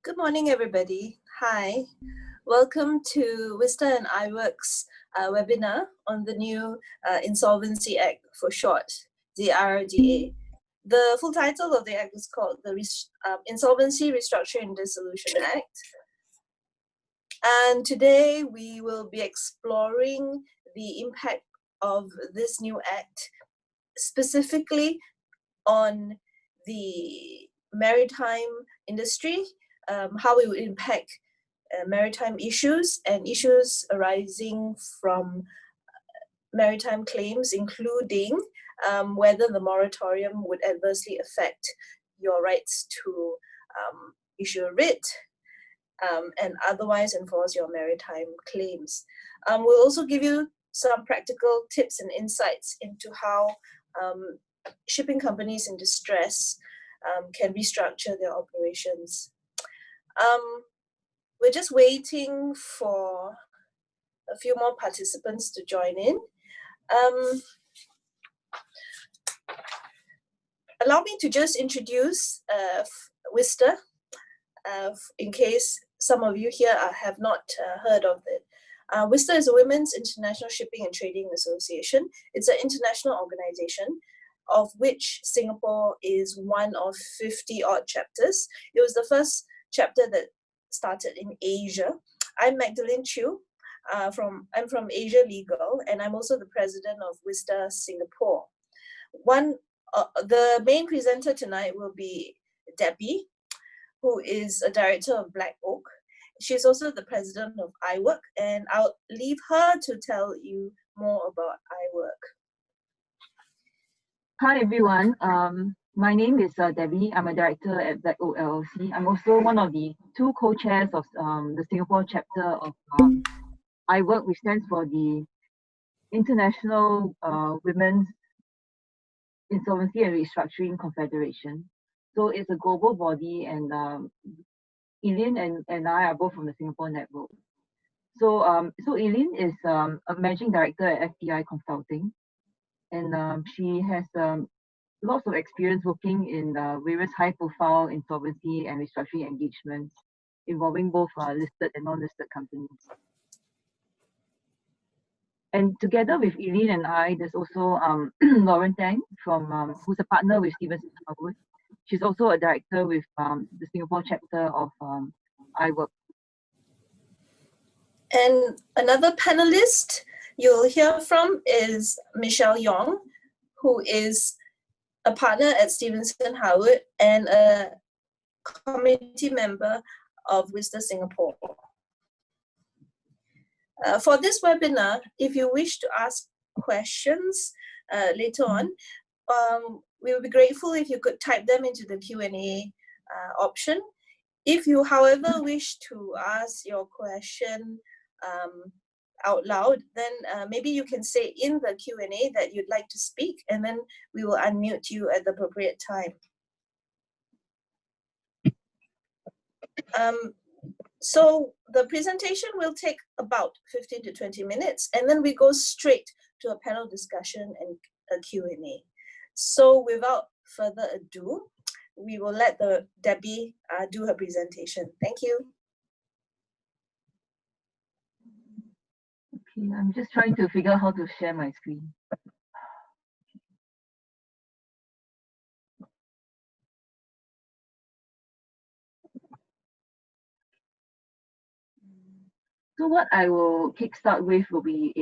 Good morning, everybody. Hi. Welcome to Vista and iWorks webinar on the new Insolvency Act, for short, the IRDA. The full title of the act is called the Insolvency, Restructuring and Dissolution Act. And today we will be exploring the impact of this new act, specifically on the maritime industry, how it will impact maritime issues and issues arising from maritime claims, including whether the moratorium would adversely affect your rights to issue a writ and otherwise enforce your maritime claims. We'll also give you some practical tips and insights into how shipping companies in distress can restructure their operations. We're just waiting for a few more participants to join in. Allow me to just introduce WISTA, in case some of you here have not heard of it. WISTA is a Women's International Shipping and Trading Association. It's an international organization of which Singapore is one of 50-odd chapters. It was the first chapter that started in Asia. I'm Magdalene Chew. I'm from Asia Legal, and I'm also the president of WISTA Singapore. The main presenter tonight will be Debby, who is a director of BlackOak. She's also the president of iWork, and I'll leave her to tell you more about iWork. Hi everyone, my name is Debby. I'm a director at BlackOak LLC. I'm also one of the two co-chairs of the Singapore chapter of iWork, which stands for the International Women's Insolvency and Restructuring Confederation. So it's a global body, and Ellyn and I are both from the Singapore network. So Ellyn is a managing director at FTI Consulting. And she has lots of experience working in various high-profile insolvency and restructuring engagements involving both listed and non-listed companies. And together with Ellyn and I, there's also Tang, who's a partner with Stephenson Harwood. She's also a director with the Singapore chapter of iWork. And another panelist you'll hear from is Yong, who is a partner at Stephenson Harwood and a committee member of WISTA Singapore. For this webinar, if you wish to ask questions later on, we would be grateful if you could type them into the Q&A option. If you, however, wish to ask your question out loud, then maybe you can say in the Q&A that you'd like to speak, and then we will unmute you at the appropriate time. So the presentation will take about 15 to 20 minutes, and then we go straight to a panel discussion and a Q&A. So without further ado, we will let Debby do her presentation. Thank you. Okay, I'm just trying to figure out how to share my screen. So what I will kickstart with will be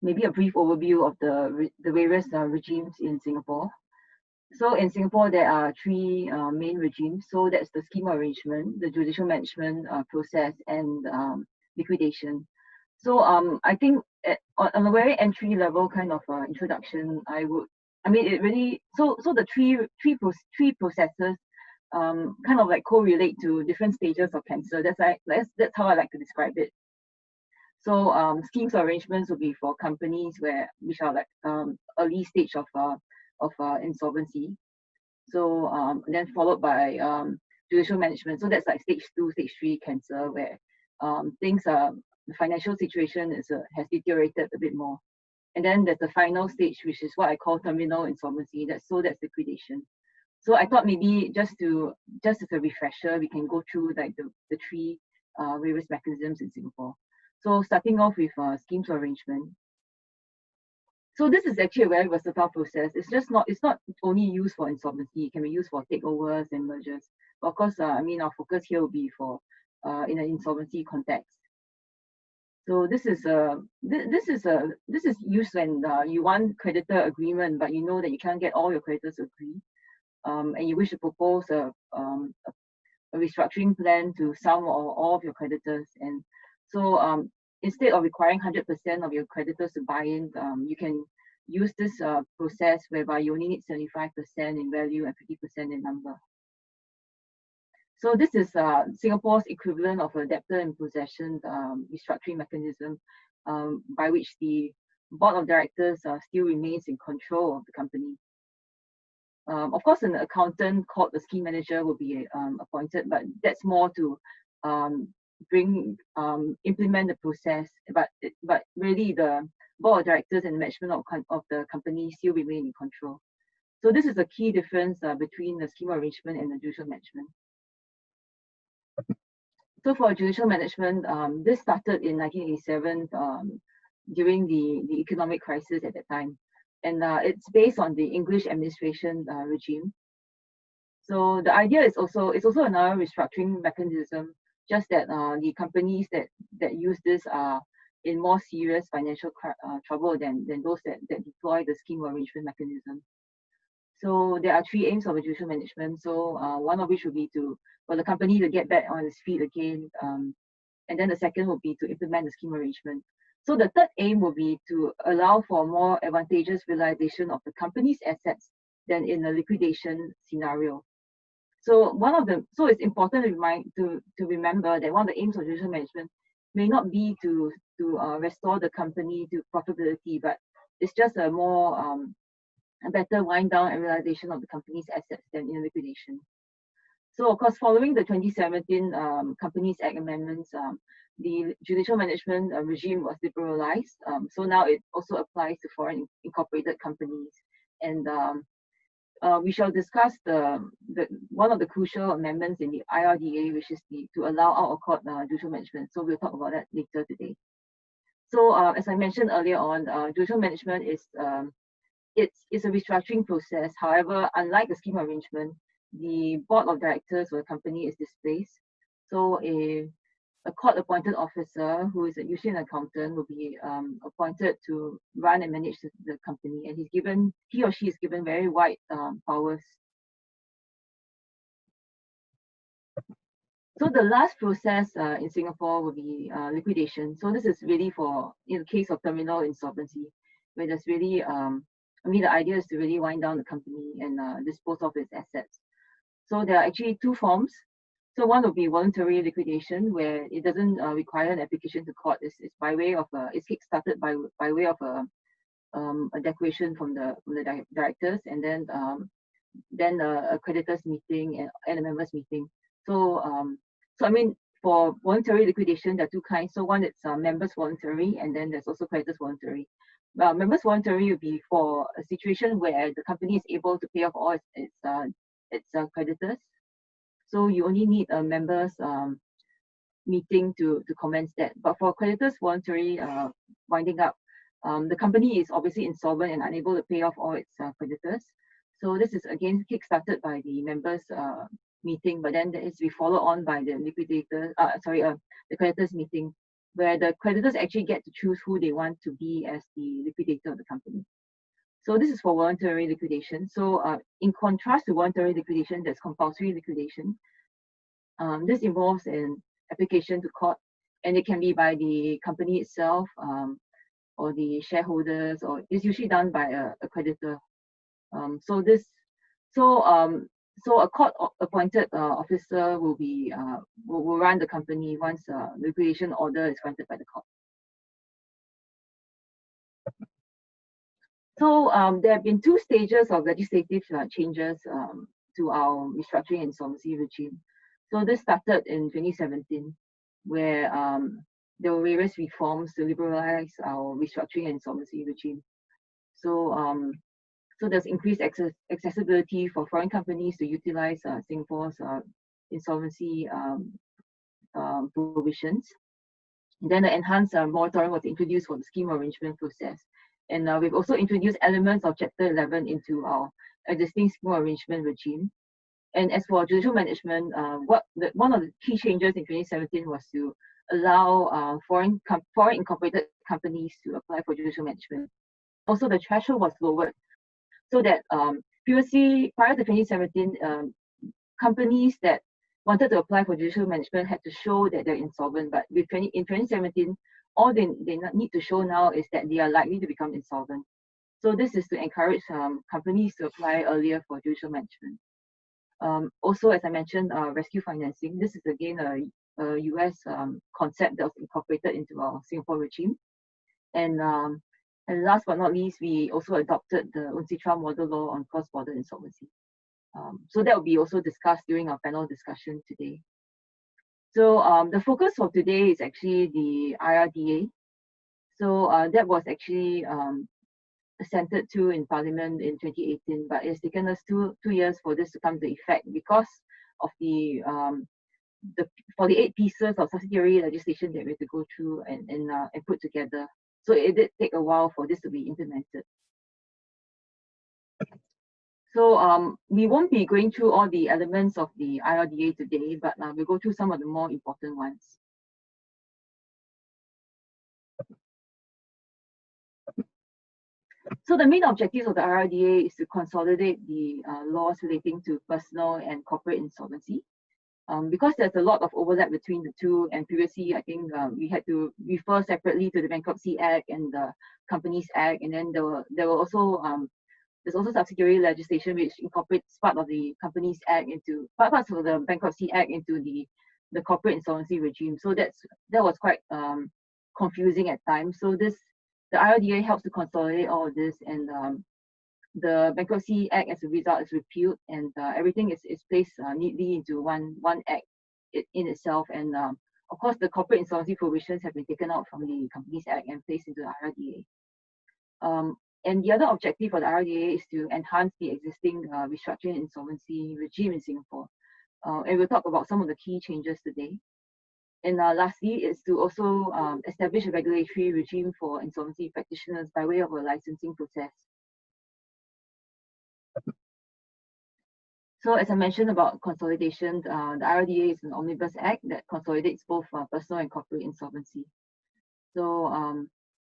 maybe a brief overview of the various regimes in Singapore. So in Singapore, there are three main regimes. So that's the scheme arrangement, the judicial management process, and liquidation. So I think on a very entry level kind of introduction, so the three processes kind of like correlate to different stages of cancer. That's how I like to describe it. So schemes arrangements will be for companies which are like early stage of insolvency. So then followed by judicial management. So that's like stage 2, stage 3 cancer, where the financial situation has deteriorated a bit more. And then there's the final stage, which is what I call terminal insolvency. That's liquidation. So I thought maybe just as a refresher, we can go through like the three various mechanisms in Singapore. So starting off with schemes of arrangement. So this is actually a very versatile process. It's not only used for insolvency. It can be used for takeovers and mergers. But of course, I mean, our focus here will be for in an insolvency context. So this is used when you want creditor agreement, but you know that you can't get all your creditors to agree, and you wish to propose a restructuring plan to some or all of your creditors. And so instead of requiring 100% of your creditors to buy in, you can use this process whereby you only need 75% in value and 50% in number. So this is Singapore's equivalent of a debtor in possession restructuring mechanism, by which the board of directors still remains in control of the company. Of course, an accountant called the scheme manager will be appointed, but that's more to implement the process. But really, the board of directors and management of the company still remain in control. So this is a key difference between the scheme arrangement and the judicial management. So for judicial management, this started in 1987 during the economic crisis at that time. And it's based on the English administration regime. So the idea is also another restructuring mechanism, just that the companies that use this are in more serious financial trouble than those that deploy the scheme arrangement mechanism. So there are three aims of a judicial management. So one of which would be for the company to get back on its feet again, and then the second would be to implement the scheme arrangement. So the third aim will be to allow for more advantageous realization of the company's assets than in a liquidation scenario. So it's important to remember that one of the aims of judicial management may not be to restore the company to profitability, but it's just a better wind down and realization of the company's assets than in liquidation. So of course, following the 2017 Companies Act amendments, the judicial management regime was liberalized. So now it also applies to foreign incorporated companies. And we shall discuss one of the crucial amendments in the IRDA, which is to allow out of court judicial management. So we'll talk about that later today. So as I mentioned earlier on, judicial management is it's a restructuring process. However, unlike the scheme arrangement, the board of directors of the company is displaced. So a court-appointed officer, who is usually an accountant, will be appointed to run and manage the company, and he or she is given very wide powers. So the last process in Singapore will be liquidation. So this is really in the case of terminal insolvency, where there's really, the idea is to really wind down the company and dispose of its assets. So there are actually two forms. So one will be voluntary liquidation, where it doesn't require an application to court. It's by way of it's kickstarted by way of a declaration from the directors, and then a creditors meeting and a members meeting. So for voluntary liquidation, there are two kinds. So one is members voluntary, and then there's also creditors voluntary. Members voluntary will be for a situation where the company is able to pay off all its creditors. So you only need a members meeting to commence that. But for creditors voluntary winding up, the company is obviously insolvent and unable to pay off all its creditors. So this is again kickstarted by the members meeting, but then it is to be followed on by the the creditors meeting, where the creditors actually get to choose who they want to be as the liquidator of the company. So this is for voluntary liquidation. So in contrast to voluntary liquidation, there's compulsory liquidation. This involves an application to court, and it can be by the company itself or the shareholders, or it's usually done by a creditor. So a court-appointed officer will run the company once liquidation order is granted by the court. So there have been two stages of legislative changes to our restructuring and insolvency regime. So this started in 2017, where there were various reforms to liberalize our restructuring and insolvency regime. So So there's increased accessibility for foreign companies to utilize Singapore's insolvency provisions. And then the enhanced moratorium was introduced for the scheme arrangement process. And we've also introduced elements of Chapter 11 into our existing scheme arrangement regime. And as for judicial management, one of the key changes in 2017 was to allow foreign incorporated companies to apply for judicial management. Also, the threshold was lowered so that previously, prior to 2017, companies that wanted to apply for judicial management had to show that they're insolvent. But in 2017, all they need to show now is that they are likely to become insolvent. So this is to encourage companies to apply earlier for judicial management. Also, as I mentioned, rescue financing. This is again a US concept that was incorporated into our Singapore regime. And last but not least, we also adopted the UNCITRAL model law on cross-border insolvency. So that will be also discussed during our panel discussion today. So the focus of today is actually the IRDA. So that was actually assented to in Parliament in 2018, but it's taken us two years for this to come to effect because of the 48 pieces of subsidiary legislation that we had to go through and put together. So it did take a while for this to be implemented. So we won't be going through all the elements of the IRDA today, but we'll go through some of the more important ones. So the main objectives of the IRDA is to consolidate the laws relating to personal and corporate insolvency. Because there's a lot of overlap between the two, and previously I think we had to refer separately to the Bankruptcy Act and the Companies Act, and then there were also there's also subsidiary legislation which incorporates part of the Companies Act into parts of the Bankruptcy Act into the corporate insolvency regime. So that was quite confusing at times. So the IRDA helps to consolidate all of this, and the Bankruptcy Act as a result is repealed, and everything is placed neatly into one act in itself. And of course, the corporate insolvency provisions have been taken out from the Companies Act and placed into the IRDA. And the other objective for the IRDA is to enhance the existing restructuring and insolvency regime in Singapore. And we'll talk about some of the key changes today. And lastly, is to also establish a regulatory regime for insolvency practitioners by way of a licensing process. So as I mentioned about consolidation, the IRDA is an omnibus act that consolidates both personal and corporate insolvency. So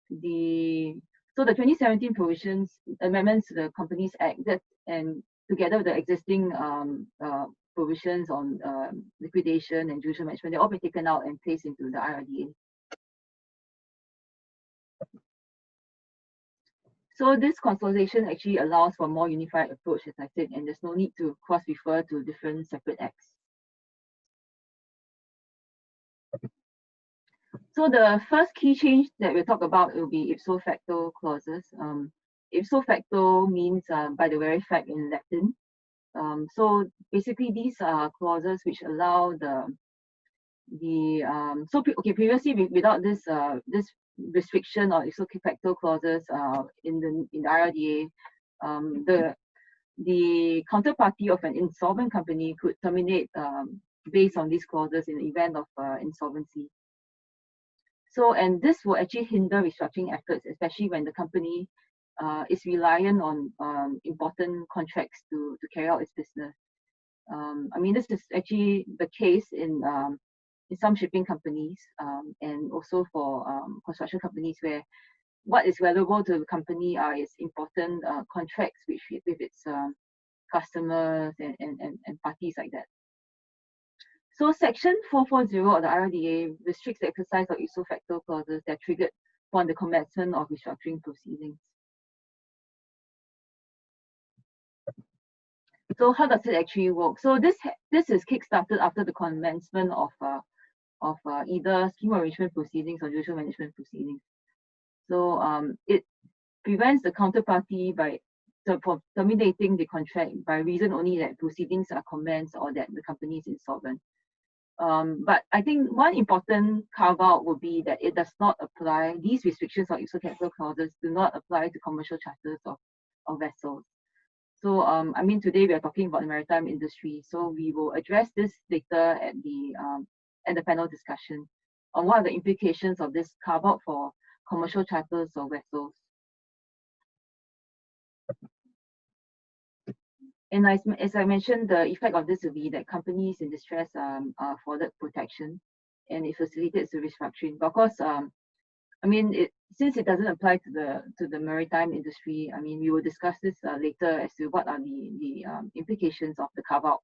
the 2017 provisions, amendments to the Companies Act, and together with the existing provisions on liquidation and judicial management, they've all been taken out and placed into the IRDA. So this consolidation actually allows for a more unified approach, as I said, and there's no need to cross-refer to different separate acts. So the first key change that we'll talk about will be ipso facto clauses. Ipso facto means by the very fact in Latin. So basically these are clauses which allow previously without this restriction or ipso facto clauses in the IRDA, the counterparty of an insolvent company could terminate based on these clauses in the event of insolvency. So, and this will actually hinder restructuring efforts, especially when the company is reliant on important contracts to carry out its business. I mean, this is actually the case in some shipping companies and also for construction companies, where what is valuable to the company are its important contracts with its customers and parties like that. So Section 440 of the IRDA restricts the exercise of ipso facto clauses that are triggered upon the commencement of restructuring proceedings. So how does it actually work? So this is kick-started after the commencement of either scheme arrangement proceedings or judicial management proceedings. So it prevents the counterparty from terminating the contract by reason only that proceedings are commenced or that the company is insolvent. But I think one important carve-out would be that it does not apply, these restrictions or ipso facto clauses do not apply to commercial charters of vessels. So I mean, today we are talking about the maritime industry, so we will address this later at the panel discussion on what are the implications of this carve-out for commercial charters of vessels. And as I mentioned, the effect of this will be that companies in distress are afforded protection, and it facilitates the restructuring. But of course, I mean, since it doesn't apply to the maritime industry, I mean, we will discuss this later as to what are the implications of the carve-out.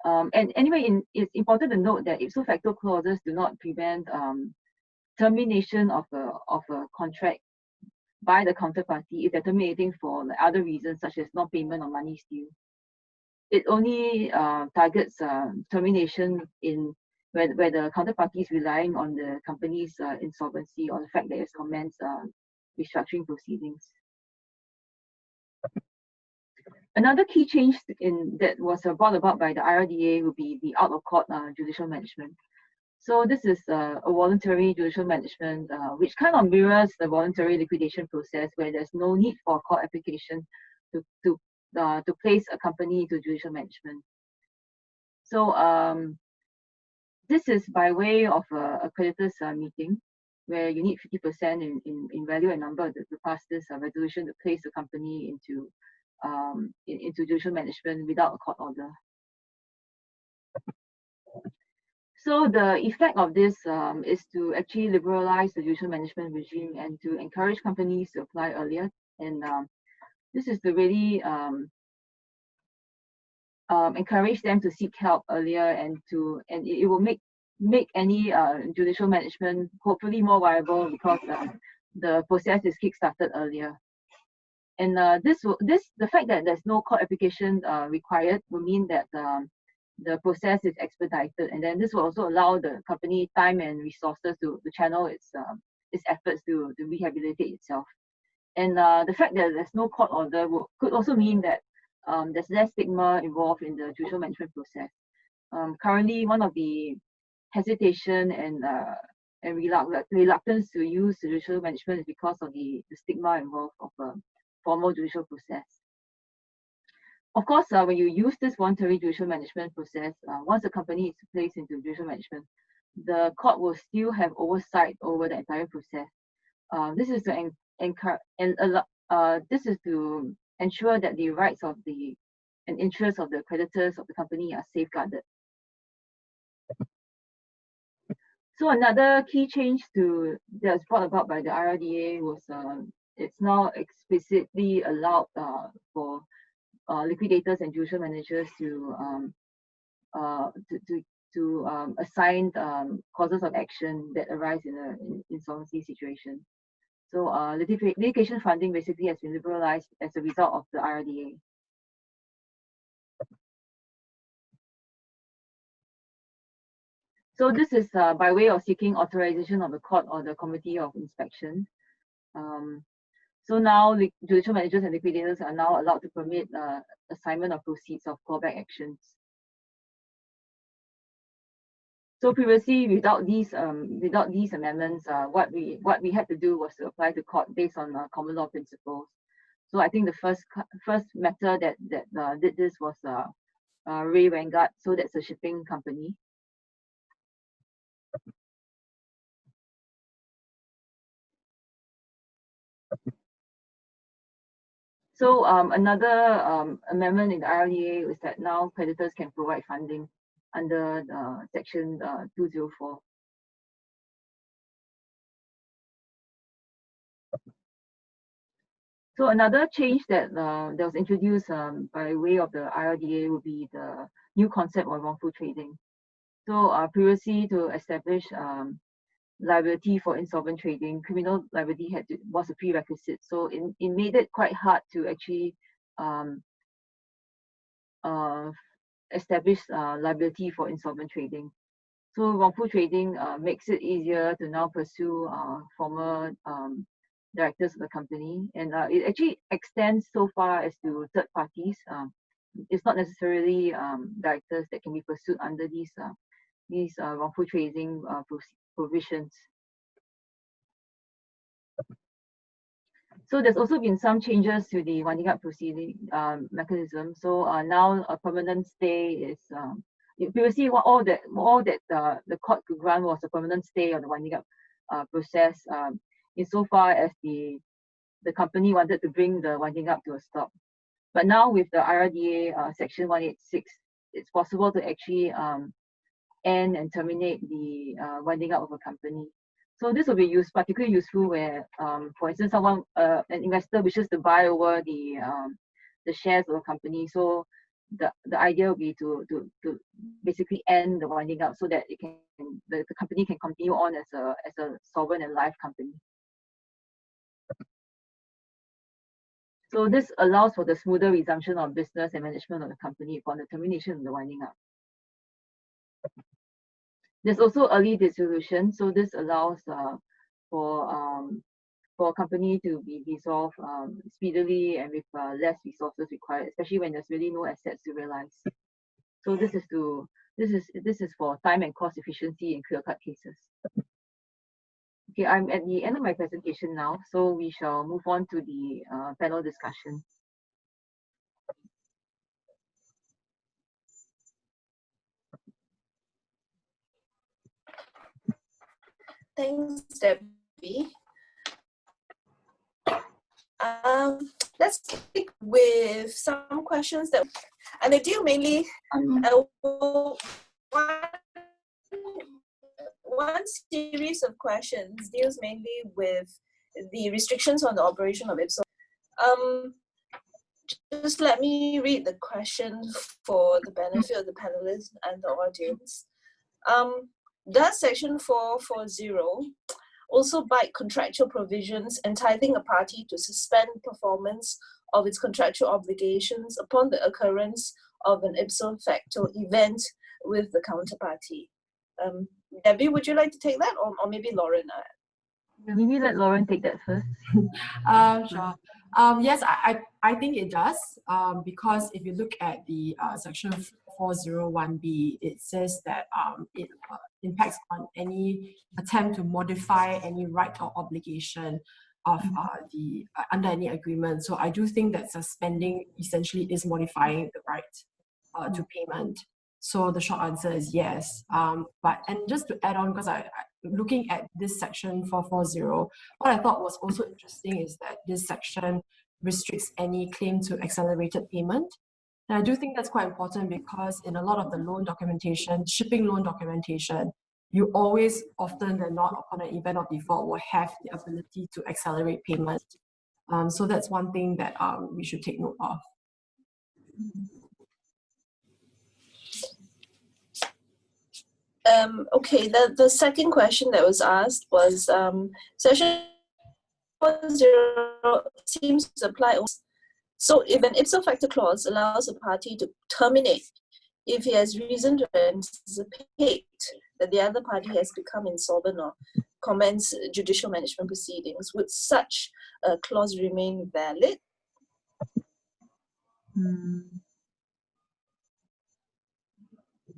And anyway, it's important to note that ipso facto clauses do not prevent termination of a contract by the counterparty if they're terminating for other reasons such as non-payment or money due. It only targets termination where the counterparty is relying on the company's insolvency or the fact that it's commenced restructuring proceedings. Another key change that was brought about by the IRDA will be the out-of-court judicial management. So this is a voluntary judicial management, which kind of mirrors the voluntary liquidation process, where there's no need for court application to place a company into judicial management. So this is by way of a creditors meeting, where you need 50% in value and number to pass this resolution to place the company into judicial management without a court order. So the effect of this is to actually liberalize the judicial management regime and to encourage companies to apply earlier. And this is to really encourage them to seek help earlier, and it will make any judicial management hopefully more viable because the process is kick-started earlier. And the fact that there's no court application required will mean that the process is expedited, and then this will also allow the company time and resources to channel its efforts to rehabilitate itself. And the fact that there's no court order could also mean that there's less stigma involved in the judicial management process. Currently, one of the hesitation and reluctance to use judicial management is because of the stigma involved of a formal judicial process. Of course, when you use this voluntary judicial management process, once the company is placed into judicial management, the court will still have oversight over the entire process. This is to ensure that the rights and interests of the creditors of the company are safeguarded. So another key change that was brought about by the IRDA was it's now explicitly allowed for liquidators and judicial managers to assign causes of action that arise in an insolvency situation. So litigation funding basically has been liberalized as a result of the IRDA. So this is by way of seeking authorization of the court or the committee of inspection. So now judicial managers and liquidators are now allowed to permit assignment of proceeds of clawback actions. So previously, without these amendments, what we had to do was to apply to court based on common law principles. So I think the first matter that did this was Ray Vanguard. So that's a shipping company. So another amendment in the IRDA is that now creditors can provide funding under Section 204. So another change that was introduced by way of the IRDA would be the new concept of wrongful trading. So previously, to establish liability for insolvent trading, criminal liability was a prerequisite. So it made it quite hard to actually establish liability for insolvent trading. So wrongful trading makes it easier to now pursue former directors of the company, and it actually extends so far as to third parties. It's not necessarily directors that can be pursued under these wrongful trading provisions. So there's also been some changes to the winding up proceeding mechanism. So now a permanent stay is previously all that the court could grant was a permanent stay on the winding up process insofar as the company wanted to bring the winding up to a stop. But now with the IRDA section 186, it's possible to actually end and terminate the winding up of a company. So this will be particularly useful where, for instance, an investor wishes to buy over the shares of a company. So the idea will be to basically end the winding up so that the company can continue on as a solvent and live company. So this allows for the smoother resumption of business and management of the company upon the termination of the winding up. There's also early dissolution. So this allows for a company to be dissolved speedily and with less resources required, especially when there's really no assets to realize. So this is for time and cost efficiency in clear-cut cases. Okay, I'm at the end of my presentation now, so we shall move on to the panel discussion. Thanks, Debby. Let's kick with some questions and they deal mainly one series of questions deals mainly with the restrictions on the operation of IPSO. Just let me read the question for the benefit of the panelists and the audience. Does Section 440 also bite contractual provisions entitling a party to suspend performance of its contractual obligations upon the occurrence of an ipso facto event with the counterparty? Debby, would you like to take that, or maybe Lauren? Maybe let Lauren take that first. Sure. Yes, I think it does, because if you look at the section 401B, it says that it impacts on any attempt to modify any right or obligation of under any agreement. So I do think that suspending essentially is modifying the right to payment. So the short answer is yes. And just to add on, because looking at this section 440, what I thought was also interesting is that this section restricts any claim to accelerated payment. And I do think that's quite important because in a lot of the loan documentation, shipping loan documentation, you always, often than not, upon an event of default, will have the ability to accelerate payment. So that's one thing that we should take note of. Okay, the second question that was asked was Section 40 seems to apply also. So if an ipso facto clause allows a party to terminate if he has reason to anticipate that the other party has become insolvent or commence judicial management proceedings, would such a clause remain valid?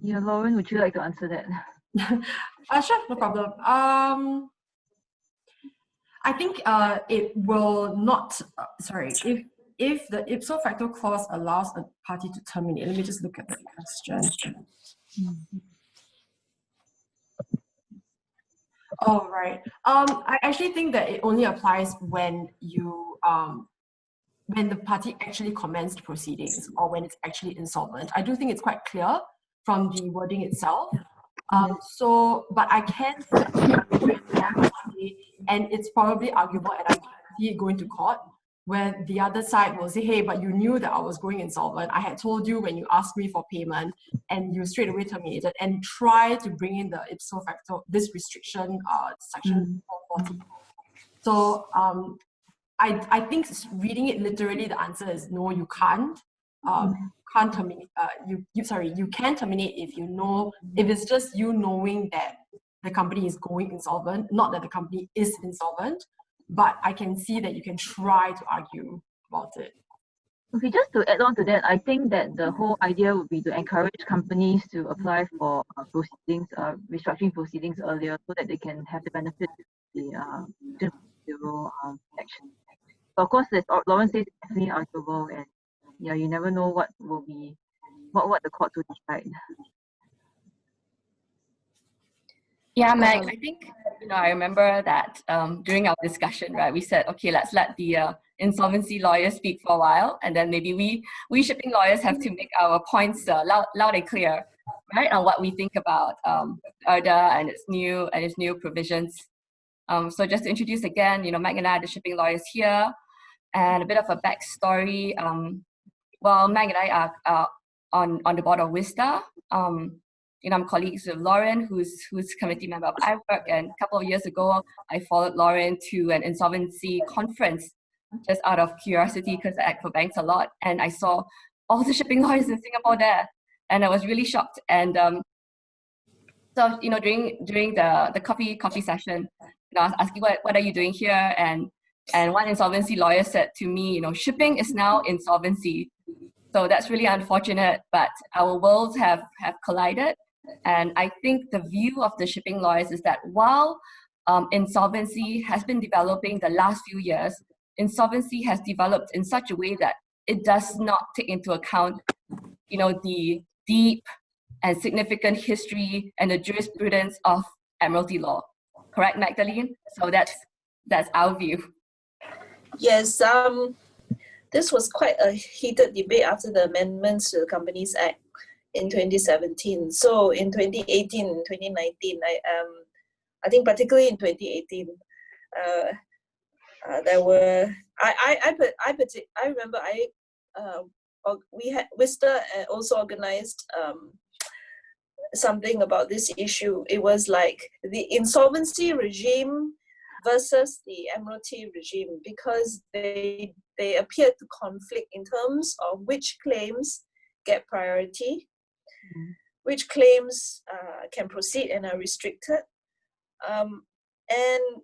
Yeah, Lauren, would you like to answer that? Sure, no problem. I think it will not, if the ipso facto clause allows a party to terminate, let me just look at the question. Oh, right. I actually think that it only applies when you, when the party actually commenced proceedings or when it's actually insolvent. I do think it's quite clear from the wording itself. But I can and it's probably arguable, and I can see it going to court, where the other side will say, hey, but you knew that I was going insolvent. I had told you when you asked me for payment, and you straight away terminated, and try to bring in the ipso facto, this restriction, section 440. So I think reading it literally, the answer is no, you can't. Can't terminate. You can terminate if you know, if it's just you knowing that the company is going insolvent, not that the company is insolvent. But I can see that you can try to argue about it. Okay, just to add on to that, I think that the whole idea would be to encourage companies to apply for proceedings, restructuring proceedings earlier, so that they can have the benefit of the zero action. Of course, as Lauren says, it's definitely arguable, and yeah, you never know what will be what the court will decide. Yeah, Meg, I think, I remember that during our discussion, right, we said, okay, let's let the insolvency lawyers speak for a while, and then maybe we shipping lawyers have to make our points loud and clear, right, on what we think about IRDA and its new provisions. So just to introduce again, Meg and I are the shipping lawyers here, and a bit of a backstory. Well, Meg and I are on the board of WISTA. I'm colleagues with Lauren, who's committee member of iWork, and a couple of years ago, I followed Lauren to an insolvency conference just out of curiosity because I act for banks a lot, and I saw all the shipping lawyers in Singapore there, and I was really shocked. And so during the coffee session, I was asking what are you doing here, and one insolvency lawyer said to me, shipping is now insolvency. So that's really unfortunate, but our worlds have collided. And I think the view of the shipping lawyers is that while insolvency has been developing the last few years, insolvency has developed in such a way that it does not take into account, the deep and significant history and the jurisprudence of Admiralty law. Correct, Magdalene? So that's our view. Yes, this was quite a heated debate after the amendments to the Companies Act in 2017. So in 2018 and 2019, I think particularly in 2018, there were I remember we had WISTA also organized something about this issue. It was like the insolvency regime versus the Admiralty regime, because they appeared to conflict in terms of which claims get priority, which claims can proceed and are restricted. And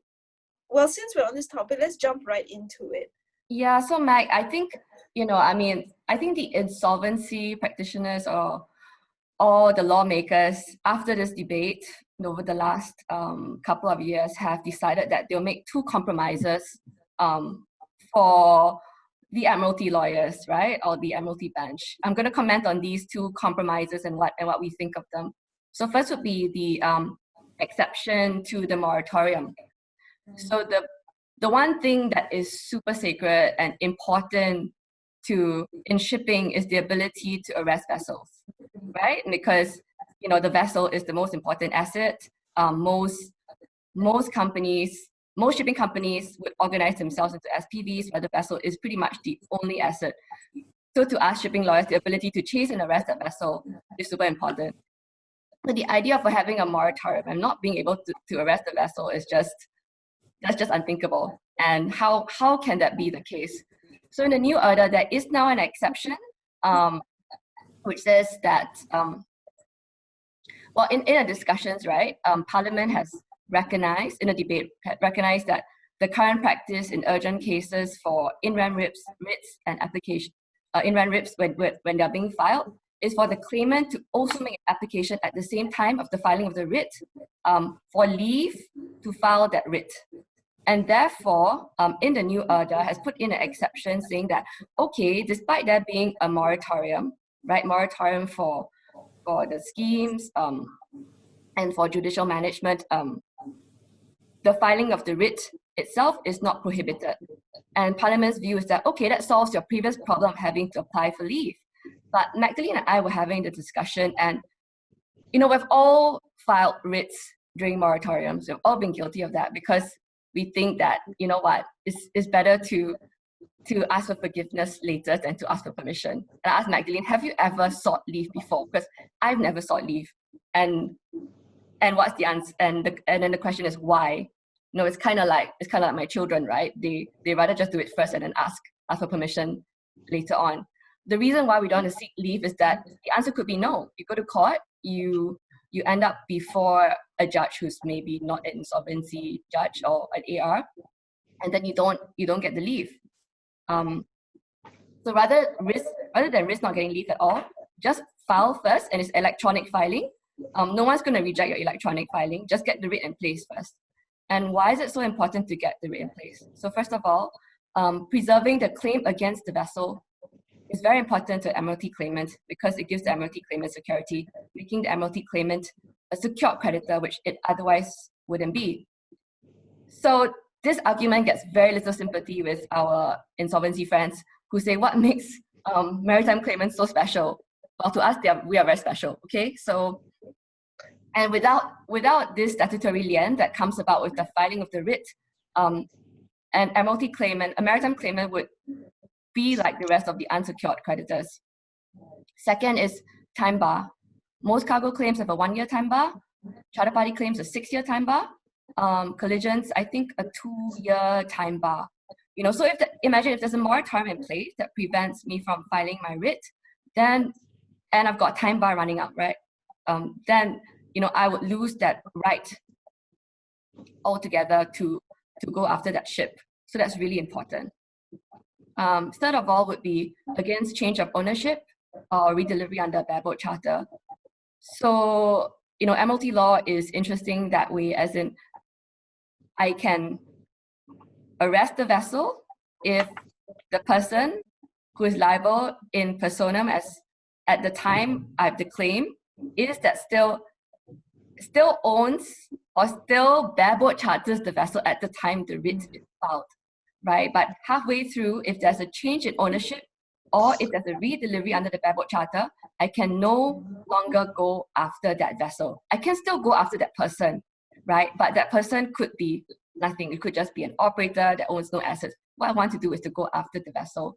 well, since we're on this topic, let's jump right into it. Yeah, so Meg, I think, I think the insolvency practitioners or the lawmakers after this debate over the last couple of years have decided that they'll make two compromises for the Admiralty lawyers, right, or the Admiralty bench. I'm going to comment on these two compromises and what we think of them. So first would be the exception to the moratorium. So the one thing that is super sacred and important in shipping is the ability to arrest vessels, right? Because the vessel is the most important asset. Most shipping companies would organize themselves into SPVs where the vessel is pretty much the only asset. So to us shipping lawyers, the ability to chase and arrest that vessel is super important. But the idea of having a moratorium and not being able to arrest the vessel is that's just unthinkable. And how can that be the case? So in the new IRDA, there is now an exception, which says that, in the discussions, right, Parliament has recognized, in a debate, recognized that the current practice in urgent cases for in-rem writs and application, in-rem writs when they're being filed, is for the claimant to also make an application at the same time of the filing of the writ for leave to file that writ. And therefore, in the new IRDA has put in an exception saying that, okay, despite there being a moratorium, right, moratorium for the schemes and for judicial management, the filing of the writ itself is not prohibited. And Parliament's view is that, okay, that solves your previous problem of having to apply for leave. But Magdalene and I were having the discussion, and we've all filed writs during moratoriums. We've all been guilty of that because we think that, it's better to ask for forgiveness later than to ask for permission. And I asked Magdalene, have you ever sought leave before? Because I've never sought leave. And what's the answer? And then the question is why? It's kind of like my children, right? They rather just do it first and then ask for permission later on. The reason why we don't want to seek leave is that the answer could be no. You go to court, you end up before a judge who's maybe not an insolvency judge or an AR, and then you don't get the leave. So rather than risk not getting leave at all, just file first, and it's electronic filing. No one's going to reject your electronic filing. Just get the writ in place first. And why is it so important to get the writ in place? So first of all, preserving the claim against the vessel is very important to Admiralty claimant because it gives the Admiralty claimant security, making the Admiralty claimant a secured creditor, which it otherwise wouldn't be. So this argument gets very little sympathy with our insolvency friends who say, what makes maritime claimants so special? Well, to us, we are very special, okay? So, and without this statutory lien that comes about with the filing of the writ, an Admiralty claimant, a maritime claimant would be like the rest of the unsecured creditors. Second is time bar. Most cargo claims have a 1-year time bar. Charter party claims a 6-year time bar. Collisions, I think a 2-year time bar. You know, so imagine if there's a moratorium in place that prevents me from filing my writ, then, and I've got a time bar running out, right? Then, you know, I would lose that right altogether to go after that ship. So that's really important. Third of all would be against change of ownership or redelivery under a bareboat charter. So, you know, Admiralty law is interesting that way, as in I can arrest the vessel if the person who is liable in personam as at the time I have the claim is that still owns or still bareboat charters the vessel at the time the writ is filed, right? But halfway through, if there's a change in ownership or if there's a redelivery under the bareboat charter, I can no longer go after that vessel. I can still go after that person, right? But that person could be nothing. It could just be an operator that owns no assets. What I want to do is to go after the vessel.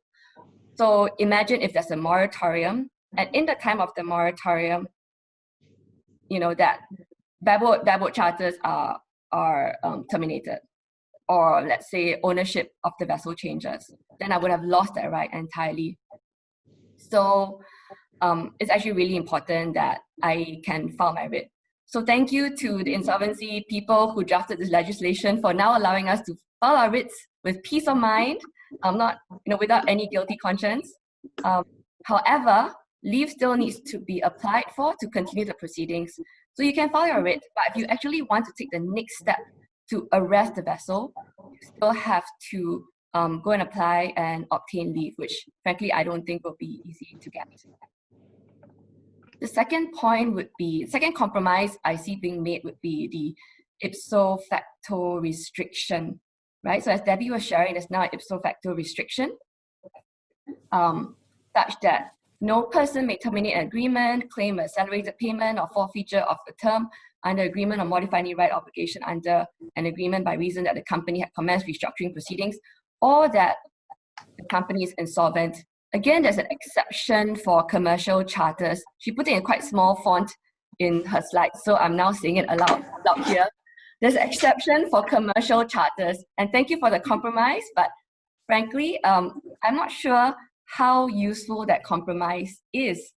So imagine if there's a moratorium, and in the time of the moratorium, you know, that bareboat charters are terminated, or let's say ownership of the vessel changes, then I would have lost that right entirely. So it's actually really important that I can file my writ. So thank you to the insolvency people who drafted this legislation for now allowing us to file our writs with peace of mind, not, you know, without any guilty conscience. However, leave still needs to be applied for to continue the proceedings. So you can file your writ, but if you actually want to take the next step to arrest the vessel, you still have to go and apply and obtain leave, which frankly I don't think will be easy to get. The second point would be, second compromise I see being made would be the ipso facto restriction, right? So as Debby was sharing, there's now an ipso facto restriction such that no person may terminate an agreement, claim accelerated payment or forfeiture of the term under agreement or modify any right obligation under an agreement by reason that the company had commenced restructuring proceedings or that the company is insolvent. Again, there's an exception for commercial charters. She put it in quite small font in her slides, so I'm now saying it aloud here. There's an exception for commercial charters, and thank you for the compromise, but frankly, I'm not sure how useful that compromise is.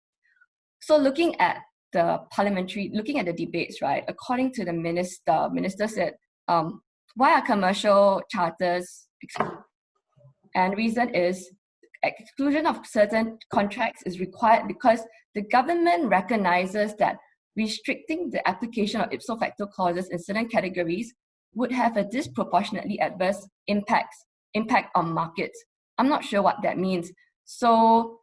So looking at the debates, right, according to the minister said, why are commercial charters excluded? And reason is exclusion of certain contracts is required because the government recognizes that restricting the application of ipso facto clauses in certain categories would have a disproportionately adverse impact on markets. I'm not sure what that means. So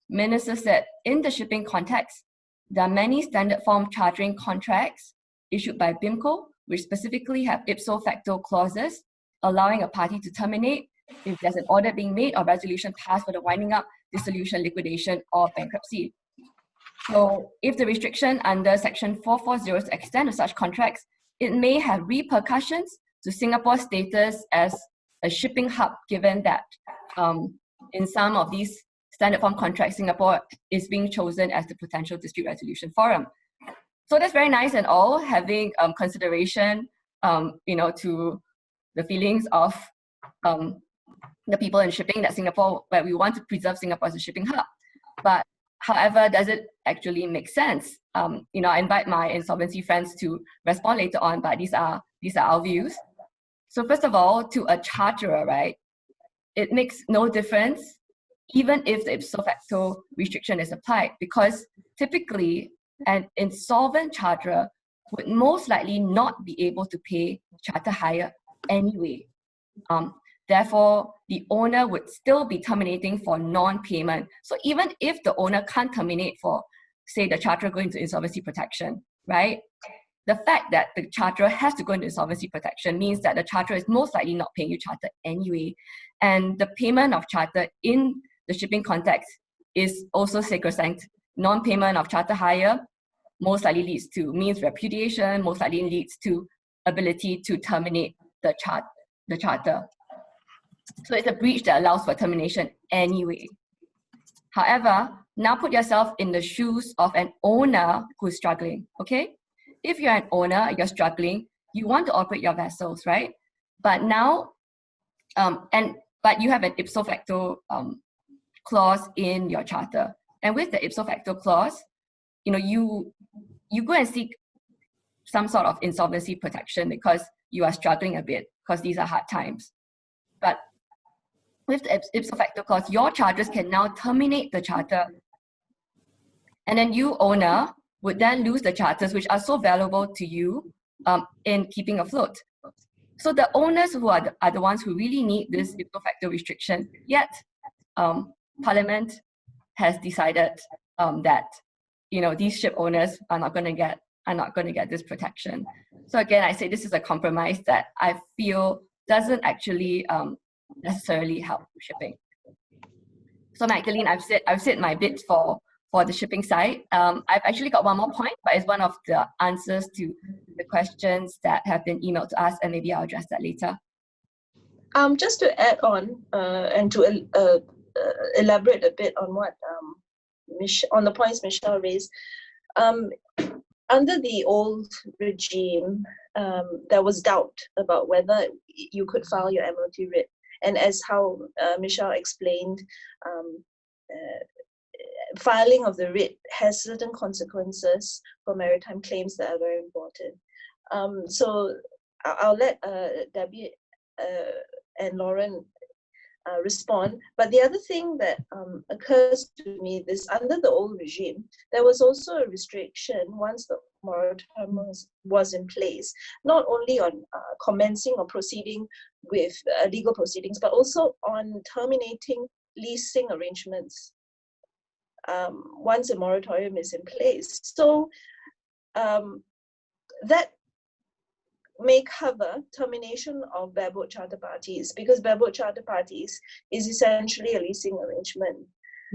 Minister said, in the shipping context, there are many standard form chartering contracts issued by BIMCO, which specifically have ipso facto clauses, allowing a party to terminate if there's an order being made or resolution passed for the winding up, dissolution, liquidation, or bankruptcy. So if the restriction under Section 440 is to extend to such contracts, it may have repercussions to Singapore's status as a shipping hub, given that in some of these standard form contracts, Singapore is being chosen as the potential dispute resolution forum. So that's very nice and all, having consideration, you know, to the feelings of the people in shipping, that Singapore, where we want to preserve Singapore as a shipping hub. But however, does it actually make sense? You know, I invite my insolvency friends to respond later on, but these are our views. So first of all, to a charterer, right, it makes no difference even if the ipso facto restriction is applied, because typically an insolvent charterer would most likely not be able to pay charter hire anyway. Therefore, the owner would still be terminating for non-payment. So even if the owner can't terminate for, say, the charterer going into insolvency protection, right? The fact that the charterer has to go into insolvency protection means that the charterer is most likely not paying you charter anyway. And the payment of charter in the shipping context is also sacrosanct. Non-payment of charter hire most likely means repudiation, most likely leads to ability to terminate the charter. So it's a breach that allows for termination anyway. However, now put yourself in the shoes of an owner who's struggling, okay? If you're an owner, you're struggling, you want to operate your vessels, right? But now, but you have an ipso facto clause in your charter. And with the ipso facto clause, you go and seek some sort of insolvency protection because you are struggling a bit, because these are hard times. But with the ipso facto clause, your charters can now terminate the charter. And then you, owner, would then lose the charters which are so valuable to you in keeping afloat. So the owners who are the ones who really need this ipso facto restriction, yet Parliament has decided that these ship owners are not going to get this protection. So again, I say this is a compromise that I feel doesn't actually necessarily help shipping. So Magdalene, I've said my bit for the shipping side. I've actually got one more point, but it's one of the answers to the questions that have been emailed to us, and maybe I'll address that later. Just to add on and to elaborate a bit on what on the points Michelle raised. Under the old regime, there was doubt about whether you could file your MOT writ. And as how Michelle explained, filing of the writ has certain consequences for maritime claims that are very important. So I'll let Debbie and Lauren respond. But the other thing that occurs to me is under the old regime, there was also a restriction once the moratorium was in place, not only on commencing or proceeding with legal proceedings, but also on terminating leasing arrangements once a moratorium is in place. So that may cover termination of bareboat charter parties, because bareboat charter parties is essentially a leasing arrangement.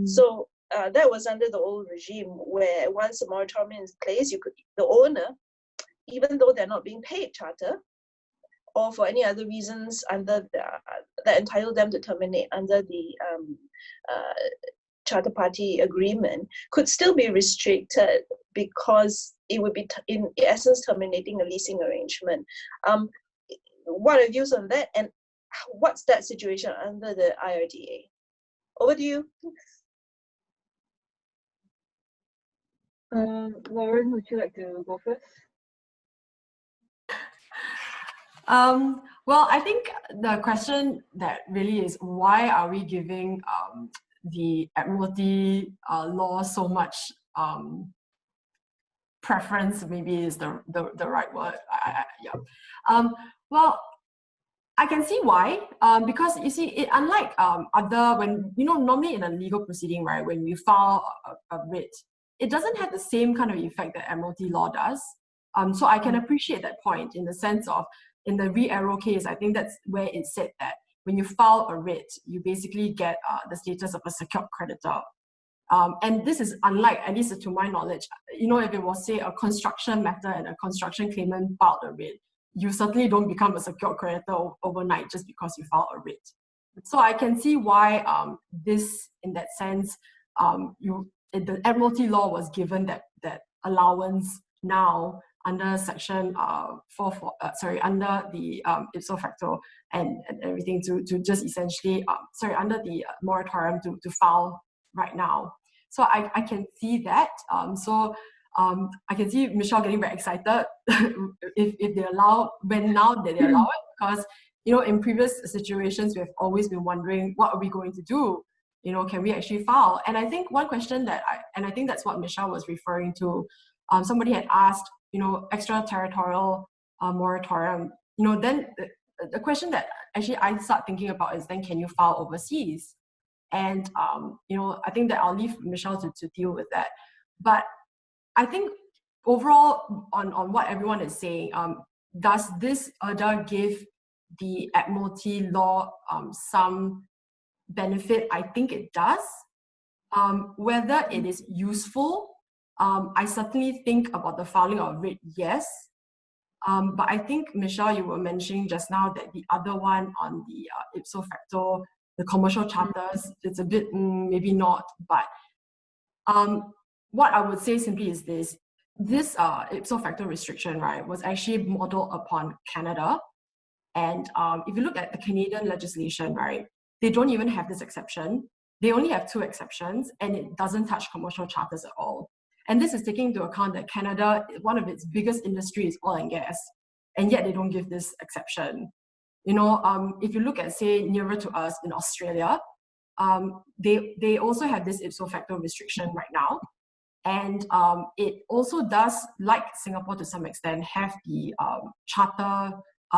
So that was under the old regime, where once a moratorium is in place, the owner, even though they're not being paid charter, or for any other reasons under that entitle them to terminate under the charter party agreement, could still be restricted because it would be in essence terminating a leasing arrangement. What are your views on that, and what's that situation under the IRDA? Over to you. Lauren, would you like to go first? Well, I think the question that really is, why are we giving the Admiralty law so much preference, maybe is the right word. Well, I can see why, because you see, unlike normally in a legal proceeding, right, when you file a writ, it doesn't have the same kind of effect that Admiralty law does. So I can appreciate that point in the sense of, in the re-arrow case, I think that's where it said that when you file a writ, you basically get the status of a secured creditor. And this is unlike, at least to my knowledge, if it was, say, a construction matter and a construction claimant filed a writ, you certainly don't become a secured creditor overnight just because you file a writ. So I can see why this, in that sense, the Admiralty law was given that allowance now under section under the ipso facto and everything to just essentially, under the moratorium to file right now. So I can see that. I can see Michelle getting very excited if they allow, now that they allow it, because in previous situations we've always been wondering, what are we going to do? Can we actually file? And I think one question I think that's what Michelle was referring to. Somebody had asked, extraterritorial moratorium. Then the question that actually I start thinking about is, then can you file overseas? And you know, I think that I'll leave Michelle to deal with that. But I think overall, on what everyone is saying, does this IRDA give the Admiralty law some benefit? I think it does. Whether it is useful, I certainly think about the filing of writ, yes. But I think, Michelle, you were mentioning just now that the other one on the ipso facto, the commercial charters, it's a bit maybe not. But what I would say simply is this ipso facto restriction, right, was actually modeled upon Canada. And if you look at the Canadian legislation, right, they don't even have this exception. They only have 2 exceptions, and it doesn't touch commercial charters at all. And this is taking into account that Canada, one of its biggest industries is oil and gas, and yet they don't give this exception. You know, if you look at, say, nearer to us in Australia, they also have this ipso facto restriction right now. And it also does, like Singapore to some extent, have the charter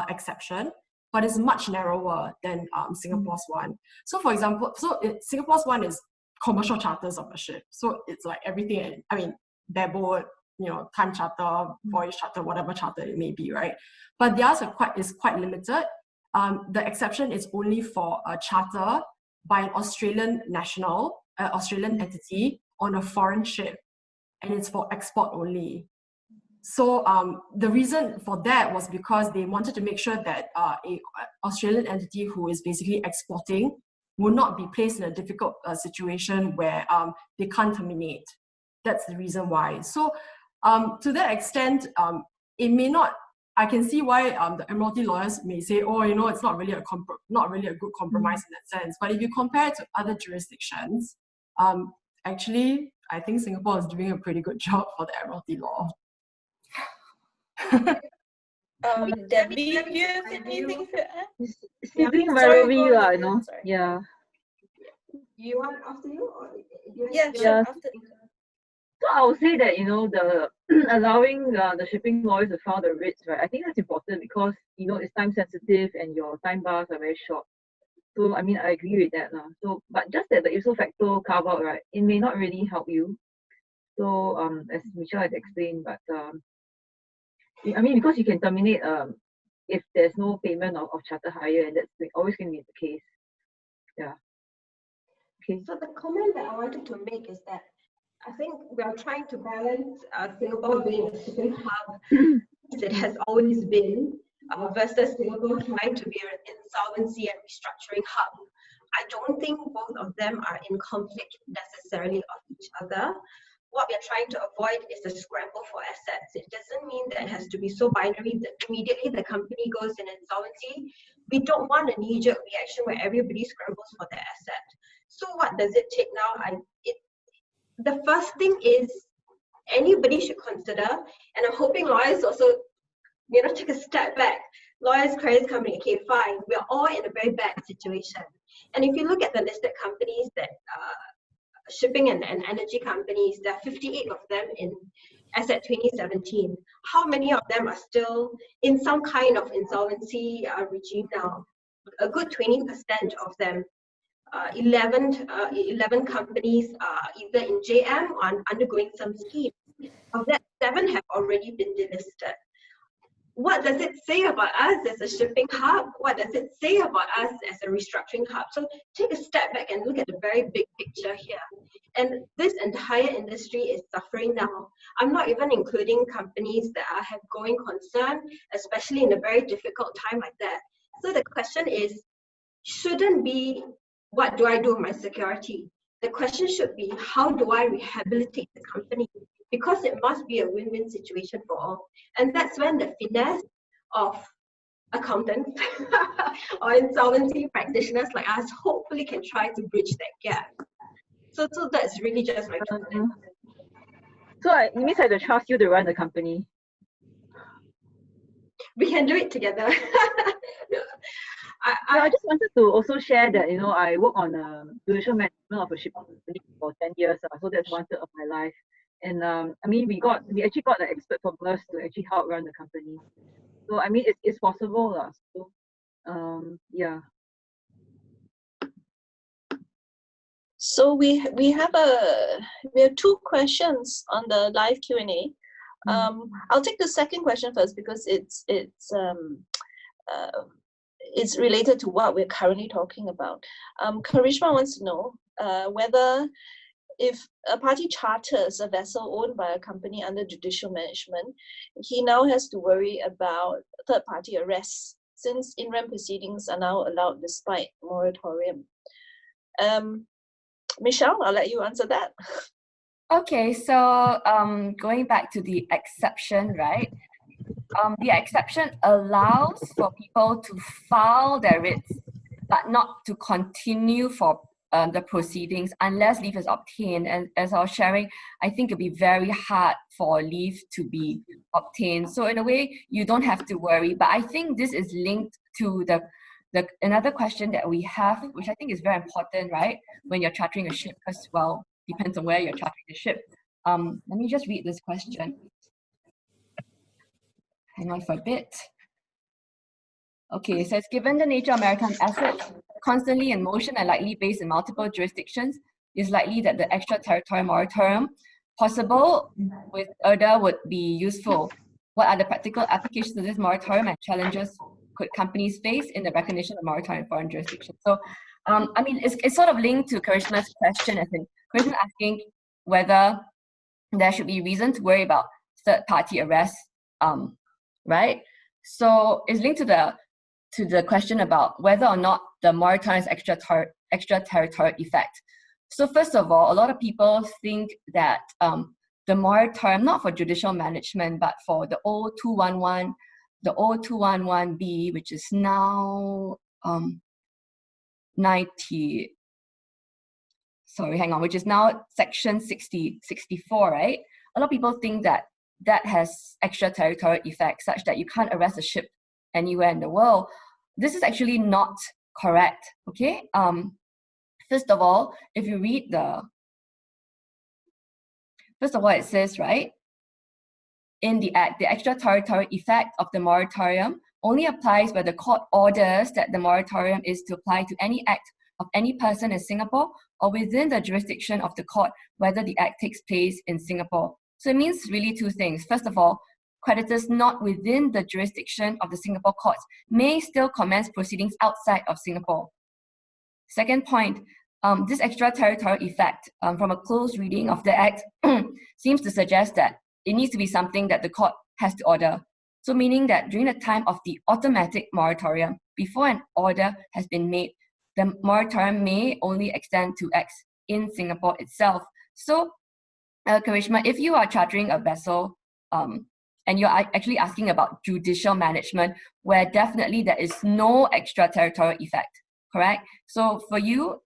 exception, but it's much narrower than Singapore's one. So for example, Singapore's one is commercial charters of a ship. So it's like everything, I mean, bareboat, you know, time charter, voyage charter, whatever charter it may be, right? But the others is quite limited. The exception is only for a charter by an Australian national, Australian entity on a foreign ship, and it's for export only. So the reason for that was because they wanted to make sure that a Australian entity who is basically exporting will not be placed in a difficult situation where they can't terminate. That's the reason why. So to that extent, it may not. I can see why the Admiralty lawyers may say, oh, you know, it's not really a good compromise in that sense. But if you compare it to other jurisdictions, actually, I think Singapore is doing a pretty good job for the Admiralty law. Debbie, do you have anything to add? Sibling rivalry, you know. Yeah. You want after you? Or Yeah, sure. After. So I would say that, you know, the allowing the shipping lawyers to file the writs, right? I think that's important because, you know, it's time sensitive and your time bars are very short. So I mean, I agree with that. So, but just that the ipso facto carve out, right, it may not really help you. So as Michelle has explained, but I mean, because you can terminate if there's no payment of charter hire, and that's always going to be the case. Yeah. Okay. So the comment that I wanted to make is that I think we are trying to balance Singapore being a shipping hub, as it has always been, versus Singapore trying to be an insolvency and restructuring hub. I don't think both of them are in conflict necessarily of each other. What we are trying to avoid is a scramble for assets. It doesn't mean that it has to be so binary that immediately the company goes in insolvency. We don't want a knee-jerk reaction where everybody scrambles for their asset. So what does it take now? The first thing is anybody should consider, and I'm hoping lawyers also, you know, take a step back. Lawyers, credit company, okay, fine. We're all in a very bad situation. And if you look at the listed companies that shipping and energy companies, there are 58 of them as at 2017. How many of them are still in some kind of insolvency regime now? A good 20% of them. 11 companies are either in JM or undergoing some scheme. Of that, 7 have already been delisted. What does it say about us as a shipping hub? What does it say about us as a restructuring hub? So take a step back and look at the very big picture here. And this entire industry is suffering now. I'm not even including companies that have going concern, especially in a very difficult time like that. So the question is, shouldn't be, what do I do with my security? The question should be, how do I rehabilitate the company? Because it must be a win-win situation for all. And that's when the finesse of accountants or insolvency practitioners like us hopefully can try to bridge that gap. So that's really just my comment. So it means I have to trust you to run the company. We can do it together. I just wanted to also share that, you know, I work on judicial management of a shipping company for 10 years. So that's 1/3 of my life. And I mean, we actually got an expert from us to actually help run the company. So I mean, it's possible. So Yeah. So we have two questions on the live Q&A. I'll take the second question first because it's related to what we're currently talking about. Karishma wants to know whether if a party charters a vessel owned by a company under judicial management, he now has to worry about third-party arrests since in-rem proceedings are now allowed despite moratorium. Michelle, I'll let you answer that. Okay, so going back to the exception, right? The exception allows for people to file their writs, but not to continue for the proceedings unless leave is obtained. And as I was sharing, I think it'd be very hard for leave to be obtained. So in a way, you don't have to worry. But I think this is linked to another question that we have, which I think is very important, right? When you're chartering a ship, because, well, depends on where you're chartering the ship. Let me just read this question. Hang on for a bit. Okay, it says, given the nature of maritime assets, constantly in motion and likely based in multiple jurisdictions, it's likely that the extraterritorial moratorium possible with IRDA would be useful. What are the practical applications of this moratorium and challenges could companies face in the recognition of moratorium in foreign jurisdictions? So, I mean, it's sort of linked to Karishma's question, as in Karishma asking whether there should be reason to worry about third-party arrests, right? So it's linked to the question about whether or not the moratorium has extraterritorial effect. So first of all, a lot of people think that the moratorium, not for judicial management, but for the 0211B, which is now which is now section 64, right? A lot of people think that that has extraterritorial effect such that you can't arrest a ship anywhere in the world. This is actually not correct, okay? First of all, if you read it says, right, in the Act, the extraterritorial effect of the moratorium only applies where the court orders that the moratorium is to apply to any act of any person in Singapore or within the jurisdiction of the court, whether the act takes place in Singapore. So it means really two things. First of all, creditors not within the jurisdiction of the Singapore courts may still commence proceedings outside of Singapore. Second point, this extraterritorial effect from a close reading of the Act seems to suggest that it needs to be something that the court has to order. So meaning that during the time of the automatic moratorium, before an order has been made, the moratorium may only extend to acts in Singapore itself. So, Karishma, if you are chartering a vessel and you're actually asking about judicial management, where definitely there is no extraterritorial effect, correct? So for you,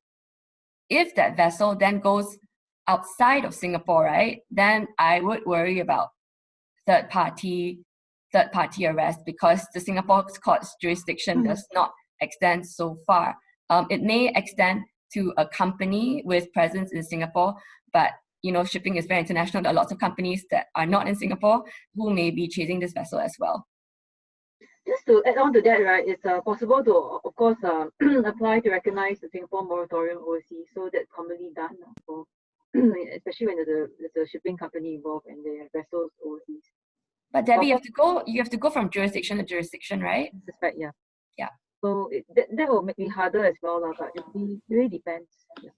if that vessel then goes outside of Singapore, right, then I would worry about third party arrest because the Singapore court's jurisdiction does not extend so far. It may extend to a company with presence in Singapore, but you know, shipping is very international. There are lots of companies that are not in Singapore who may be chasing this vessel as well. Just to add on to that, right, it's possible to, of course, apply to recognize the Singapore moratorium overseas. So that's commonly done for, especially when there's a shipping company involved and they have vessels overseas. But Debbie, you have to go from jurisdiction to jurisdiction, right? That's right, yeah. Yeah. So that will make it harder as well, but it really depends. Yeah.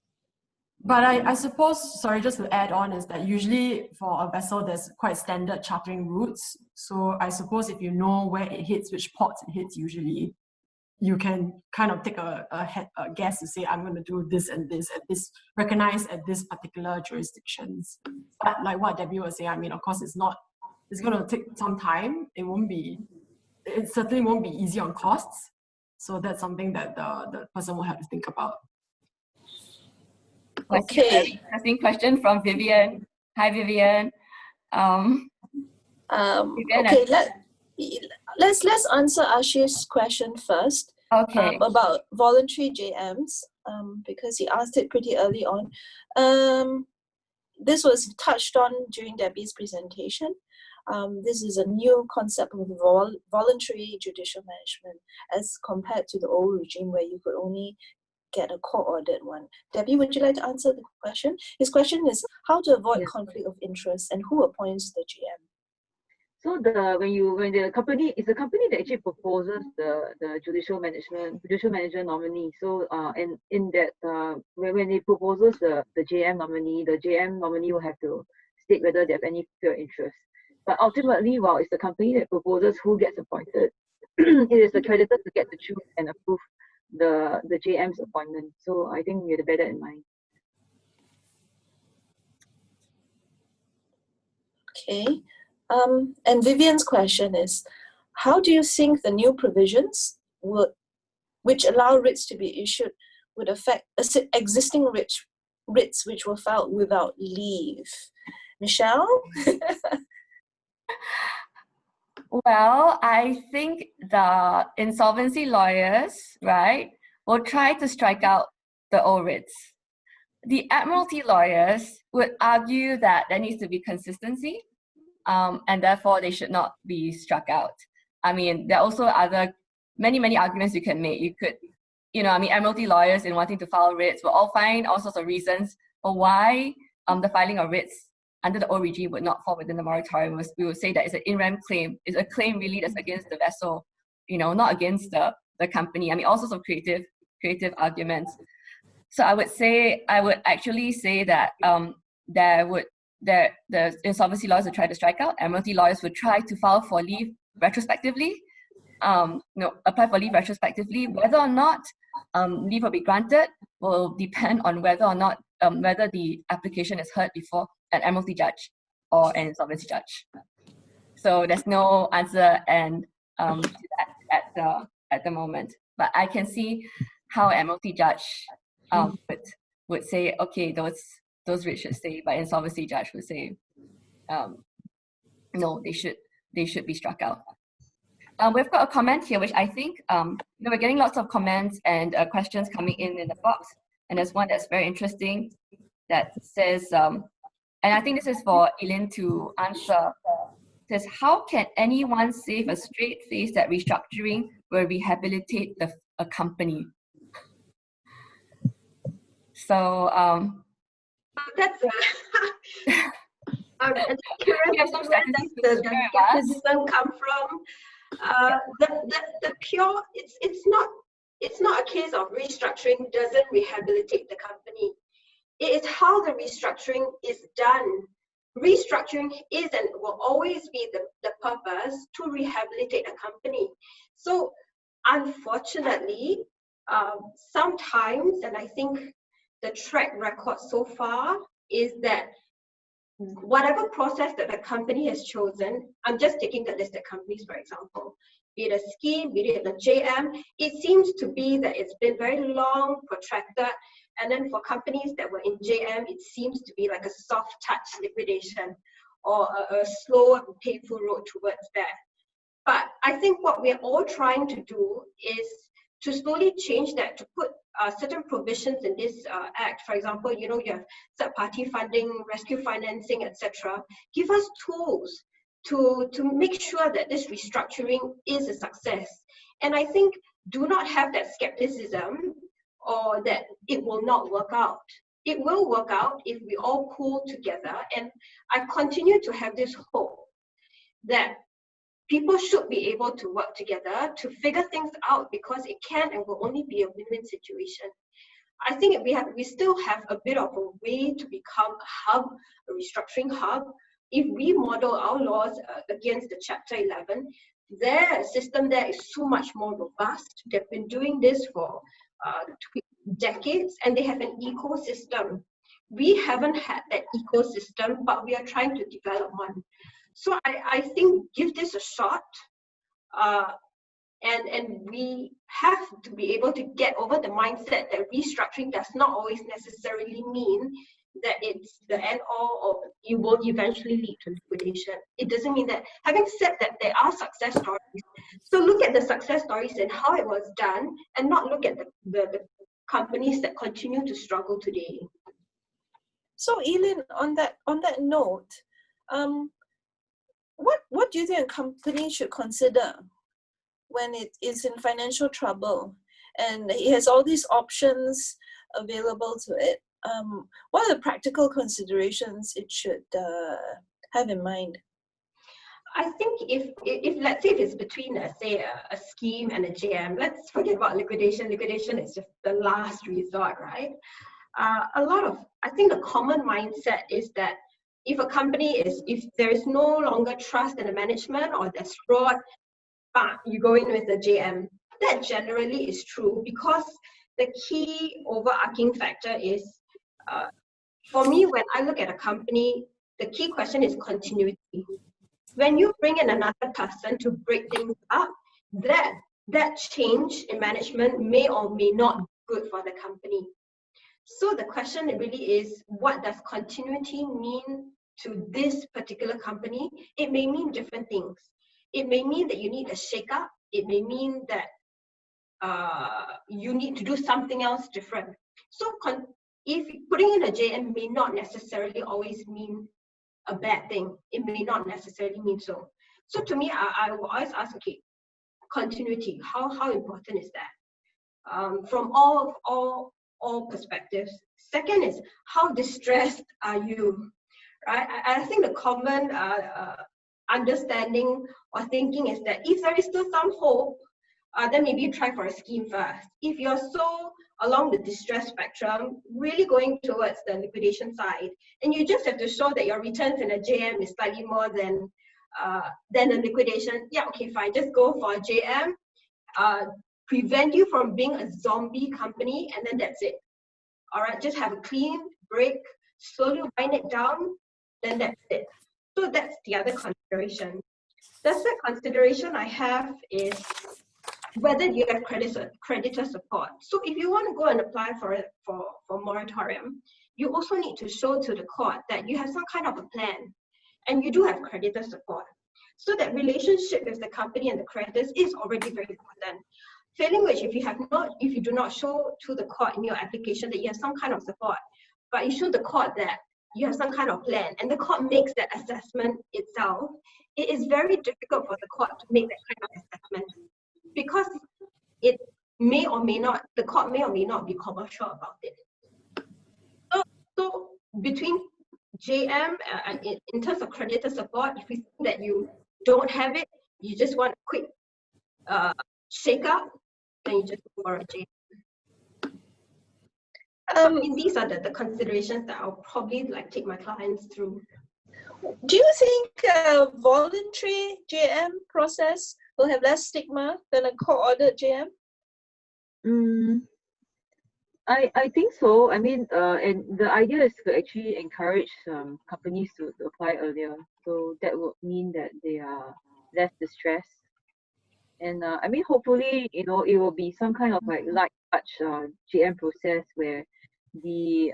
But I suppose, sorry, just to add on, is that usually for a vessel, there's quite standard chartering routes. So I suppose if you know where it hits, which ports it hits usually, you can kind of take a guess to say, I'm going to do this and this recognized at this particular jurisdictions. But like what Debbie was saying, I mean, of course, it's going to take some time. It certainly won't be easy on costs. So that's something that the person will have to think about. Okay. Interesting question from Vivian. Hi, Vivian. Okay, let's answer Ashish's question first. Okay. About voluntary JMs, because he asked it pretty early on. this was touched on during Debby's presentation. This is a new concept of voluntary judicial management as compared to the old regime where you could only get a court-ordered one. Debby, would you like to answer the question? His question is how to avoid conflict of interest and who appoints the GM? So when the company, it's a company that actually proposes the judicial manager nominee. So and in that when it proposes the JM nominee will have to state whether they have any clear interest. But ultimately, while it's the company that proposes who gets appointed, it is the creditor to get to choose and approve the JM's appointment. So I think we have to bear that in mind. Okay. And Vivian's question is, how do you think the new provisions which allow writs to be issued would affect existing writs which were filed without leave? Michelle? Well, I think the insolvency lawyers, right, will try to strike out the old writs. The Admiralty lawyers would argue that there needs to be consistency, and therefore they should not be struck out. I mean, there are also many arguments you can make. You could, Admiralty lawyers in wanting to file writs will all find all sorts of reasons for why the filing of writs under the old regime would not fall within the moratorium. We would say that it's an in-rem claim. It's a claim really that's against the vessel, not against the company. I mean, all sorts of creative arguments. So I would actually say that the insolvency lawyers would try to strike out. Admiralty lawyers would try to file for leave retrospectively, apply for leave retrospectively. Whether or not leave will be granted will depend on whether or not whether the application is heard before an Admiralty judge or an insolvency judge. So there's no answer to that at the moment. But I can see how an Admiralty judge would say, okay, those writs should stay, but insolvency judge would say, no, they should be struck out. We've got a comment here, which I think we're getting lots of comments and questions coming in the box, and there's one that's very interesting that says, and I think this is for Ellyn to answer. It says, how can anyone say a straight face that restructuring will rehabilitate a company? So that's I'm curious where the skepticism come from. The pure, it's not a case of restructuring doesn't rehabilitate the company. It is how the restructuring is done. Restructuring is and will always be the purpose to rehabilitate a company. So unfortunately, sometimes, and I think the track record so far is that whatever process that the company has chosen, I'm just taking the listed companies, for example, be it a scheme, be it the JM, it seems to be that it's been very long, protracted, and then for companies that were in JM, it seems to be like a soft touch liquidation or a slow and painful road towards that. But I think what we're all trying to do is to slowly change that, to put certain provisions in this act. For example, you have third-party funding, rescue financing, etc. Give us tools to make sure that this restructuring is a success. And I think do not have that skepticism or that it will not work out. It will work out if we all pull together. And I continue to have this hope that people should be able to work together to figure things out, because it can and will only be a win-win situation. I think we still have a bit of a way to become a hub, a restructuring hub. If we model our laws against the Chapter 11, their system there is so much more robust. They've been doing this for decades, and they have an ecosystem. We haven't had that ecosystem, but we are trying to develop one. So I think give this a shot, and we have to be able to get over the mindset that restructuring does not always necessarily mean that it's the end all or it will eventually lead to liquidation. It doesn't mean that. Having said that, there are success stories. So look at the success stories and how it was done, and not look at the companies that continue to struggle today. So Ellyn, on that note, what do you think a company should consider when it is in financial trouble and it has all these options available to it? What are the practical considerations it should have in mind? I think if let's say if it's between a scheme and a JM, let's forget about liquidation. Liquidation is just the last resort, right? I think the common mindset is that if a company if there is no longer trust in the management or there's fraud, you go in with the JM. That generally is true, because the key overarching factor is, for me, when I look at a company, the key question is continuity. When you bring in another person to break things up, that change in management may or may not be good for the company. So the question really is, what does continuity mean to this particular company? It may mean different things. It may mean that you need a shake-up. It may mean that you need to do something else different. So if putting in a JM may not necessarily always mean a bad thing. It may not necessarily mean so. So to me, I will always ask, okay, continuity, how important is that? From all perspectives. Second is, how distressed are you? Right? I think the common understanding or thinking is that if there is still some hope, then maybe you try for a scheme first. If you're so along the distress spectrum, really going towards the liquidation side, and you just have to show that your returns in a JM is slightly more than a liquidation, yeah, okay, fine, just go for a JM, prevent you from being a zombie company, and then that's it. All right, just have a clean break, slowly wind it down, then that's it. So that's the other consideration. The third consideration I have is whether you have creditor support. So if you want to go and apply for moratorium, you also need to show to the court that you have some kind of a plan and you do have creditor support. So that relationship with the company and the creditors is already very important. Failing which, if you do not show to the court in your application that you have some kind of support, but you show the court that you have some kind of plan and the court makes that assessment itself, it is very difficult for the court to make that kind of assessment, because it may or may not, the court may or may not be commercial about it. So between JM, in terms of creditor support, if you think that you don't have it, you just want a quick shake up, then you just go for a JM. These are the considerations that I'll probably take my clients through. Do you think a voluntary JM process will have less stigma than a court-ordered JM? I think so. I mean, and the idea is to actually encourage companies to apply earlier. So that would mean that they are less distressed. And I mean, hopefully, it will be some kind of light touch JM process where the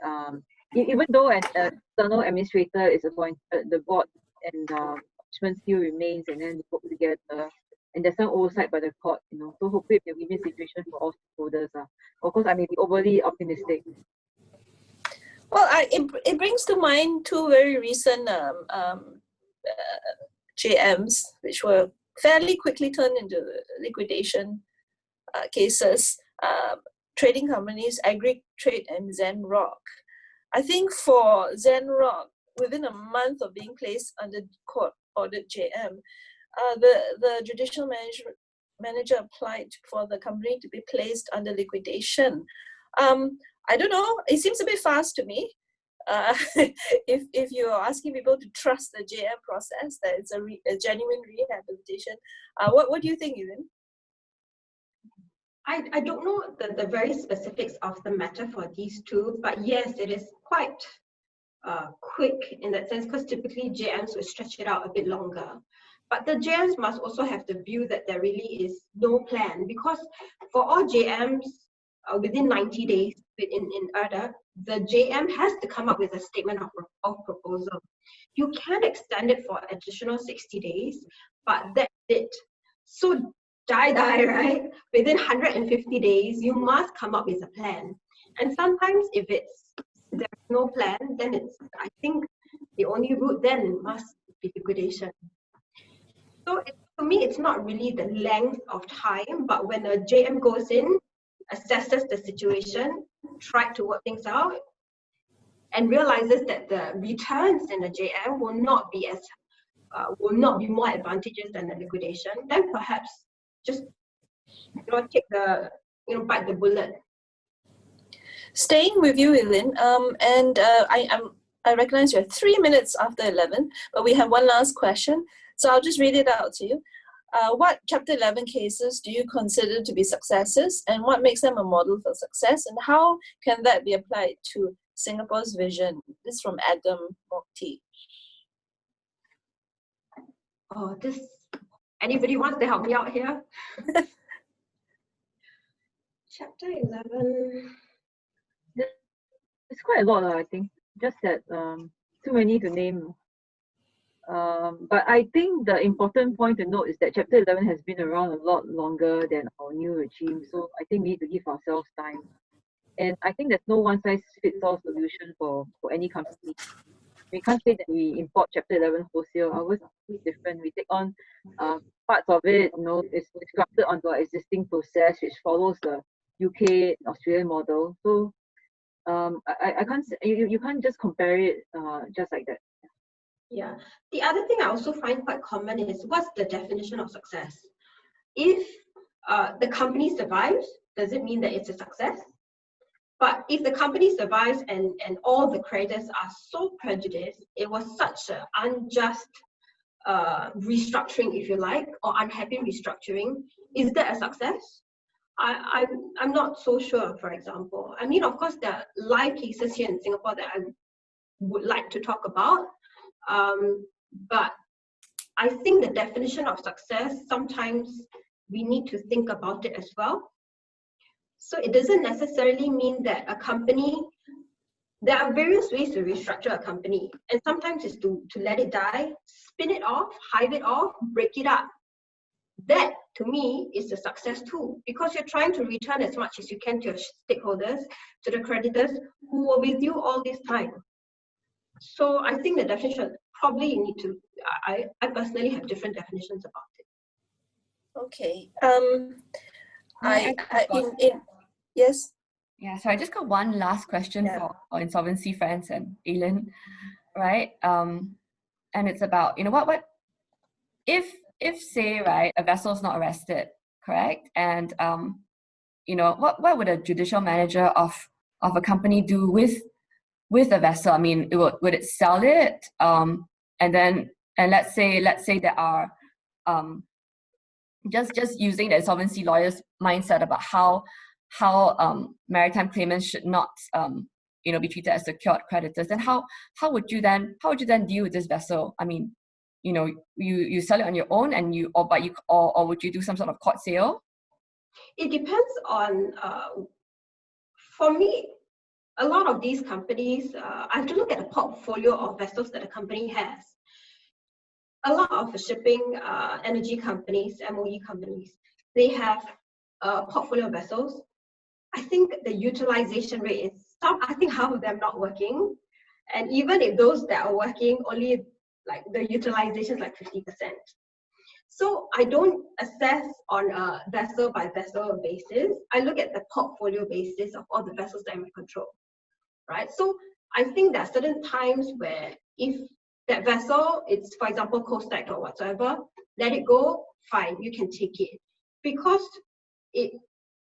even though an external administrator is appointed, the board and management still remains, and then they work together, and there's some oversight by the court. So hopefully it's a win-win situation for all stakeholders. Of course, I may be overly optimistic. Well, it brings to mind two very recent JMs, which were fairly quickly turned into liquidation cases. Trading companies, Agri-Trade and Zenrock. I think for Zenrock, within a month of being placed under court-ordered JM, the judicial manager applied for the company to be placed under liquidation. I don't know, it seems a bit fast to me. If you're asking people to trust the JM process, that it's a genuine rehabilitation. What do you think, Ellyn? I don't know the very specifics of the matter for these two, but yes, it is quite quick in that sense, because typically JMs will stretch it out a bit longer. But the JMs must also have the view that there really is no plan, because for all JMs, within 90 days in IRDA, the JM has to come up with a statement of proposal. You can extend it for additional 60 days, but that's it. So die, right? Within 150 days, you must come up with a plan. And sometimes if it's there's no plan, then I think the only route then must be liquidation. So to me, it's not really the length of time, but when a JM goes in, assesses the situation, tries to work things out, and realizes that the returns in the JM will not be more advantageous than the liquidation, then perhaps just take the bite the bullet. Staying with you, Ellyn, and I recognize you're 3 minutes after 11, but we have one last question, so I'll just read it out to you. What Chapter 11 cases do you consider to be successes, and what makes them a model for success, and how can that be applied to Singapore's vision? This is from Adam Mokti. Oh, anybody wants to help me out here? Chapter 11. It's quite a lot, I think. Just that too many to name. But I think the important point to note is that Chapter 11 has been around a lot longer than our new regime. So I think we need to give ourselves time. And I think there's no one-size-fits-all solution for any company. We can't say that we import Chapter 11 wholesale. Ours is different. We take on parts of it, it's constructed onto our existing process, which follows the UK Australian model. So I can't say, you can't just compare it just like that. Yeah. The other thing I also find quite common is, what's the definition of success? If the company survives, does it mean that it's a success? But if the company survives and all the creditors are so prejudiced, it was such an unjust restructuring, if you like, or unhappy restructuring, is that a success? I'm not so sure, for example. I mean, of course, there are live cases here in Singapore that I would like to talk about. But I think the definition of success, sometimes we need to think about it as well. So it doesn't necessarily mean that a company, there are various ways to restructure a company. And sometimes it's to let it die, spin it off, hive it off, break it up. That, to me, is a success too, because you're trying to return as much as you can to your stakeholders, to the creditors who were with you all this time. So I think the definition, probably you need to, I personally have different definitions about it. Okay. Yes? Yeah, so I just got one last question for our insolvency friends and Ellyn, right? And it's about, what if say, right, a vessel is not arrested, correct? And, what would a judicial manager of a company do with a vessel? I mean, would it sell it? And let's say there are, just using the insolvency lawyer's mindset about how maritime claimants should not be treated as secured creditors, then how would you then deal with this vessel? I mean, you sell it on your own, and or would you do some sort of court sale? It depends on, for me, a lot of these companies, I have to look at the portfolio of vessels that a company has. A lot of shipping, energy companies, MOE companies, they have a portfolio of vessels. I think the utilization rate is I think half of them not working. And even if those that are working, only like the utilization is like 50%. So I don't assess on a vessel by vessel basis. I look at the portfolio basis of all the vessels that I'm in control, right? So I think there are certain times where if that vessel, it's, for example, cold-stacked or whatsoever, let it go, fine, you can take it. Because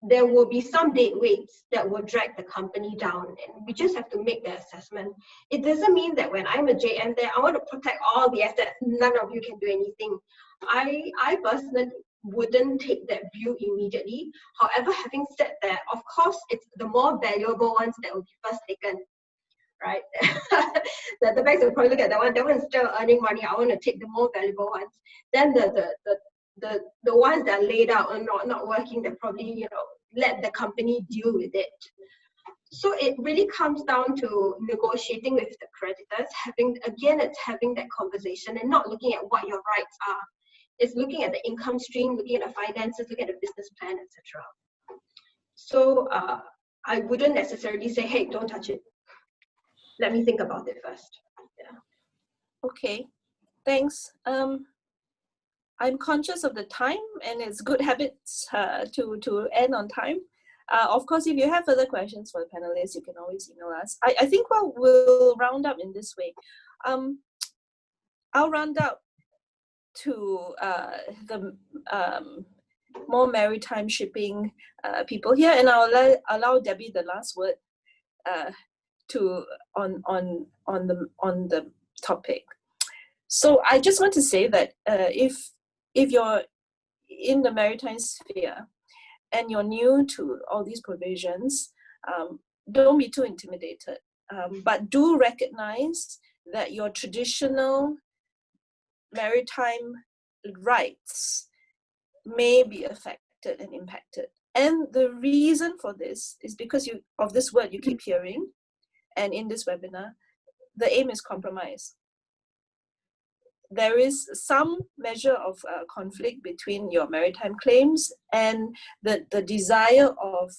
there will be some dead weights that will drag the company down, and we just have to make the assessment. It doesn't mean that when I'm a JM there, I want to protect all the assets, none of you can do anything. I personally wouldn't take that view immediately. However, having said that, of course, it's the more valuable ones that will be first taken, right? The banks will probably look at that one is still earning money. I want to take the more valuable ones. Then the ones that are laid out and not working, that probably let the company deal with it. So it really comes down to negotiating with the creditors, it's having that conversation and not looking at what your rights are. It's looking at the income stream, looking at the finances, looking at the business plan, etc. So I wouldn't necessarily say, hey, don't touch it. let me think about it first. Yeah. Okay, thanks. I'm conscious of the time, and it's good habits to end on time. Of course, if you have further questions for the panelists, you can always email us. I think we'll round up in this way. I'll round up to the more maritime shipping people here, and I'll allow Debbie the last word on the topic. So I just want to say that if you're in the maritime sphere and you're new to all these provisions, don't be too intimidated, but do recognize that your traditional maritime rights may be affected and impacted. And the reason for this is because of this word you keep hearing, and in this webinar, the aim is compromise. There is some measure of conflict between your maritime claims and the desire of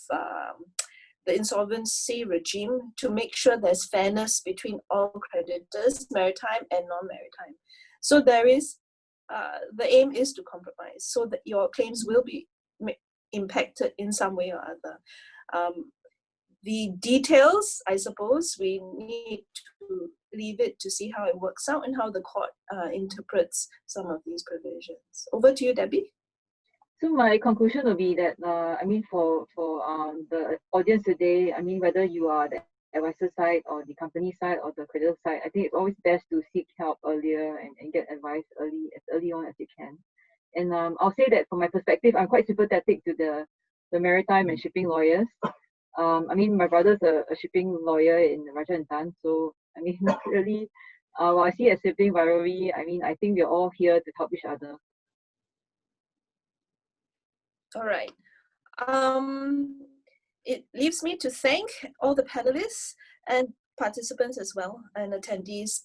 the insolvency regime to make sure there's fairness between all creditors, maritime and non-maritime. So there is, the aim is to compromise so that your claims will be impacted in some way or other. The details, I suppose, we need to leave it to see how it works out and how the court interprets some of these provisions. Over to you, Debbie. So my conclusion would be that, I mean, for the audience today, I mean, whether you are the advisor side or the company side or the creditor side, I think it's always best to seek help earlier and get advice as early on as you can. And I'll say that from my perspective, I'm quite sympathetic to the maritime and shipping lawyers. I mean, my brother's a shipping lawyer in Raja and Tan, so I mean, not really. While I see a sibling rivalry, I mean, I think we're all here to help each other. All right. It leaves me to thank all the panelists and participants as well, and attendees.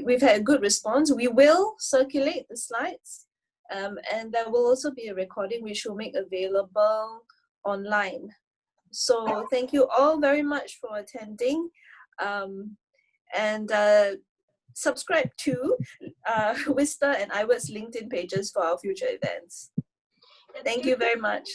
We've had a good response. We will circulate the slides, and there will also be a recording which we'll make available online. So thank you all very much for attending, and subscribe to WISTA and IWORD's LinkedIn pages for our future events. Thank you very much.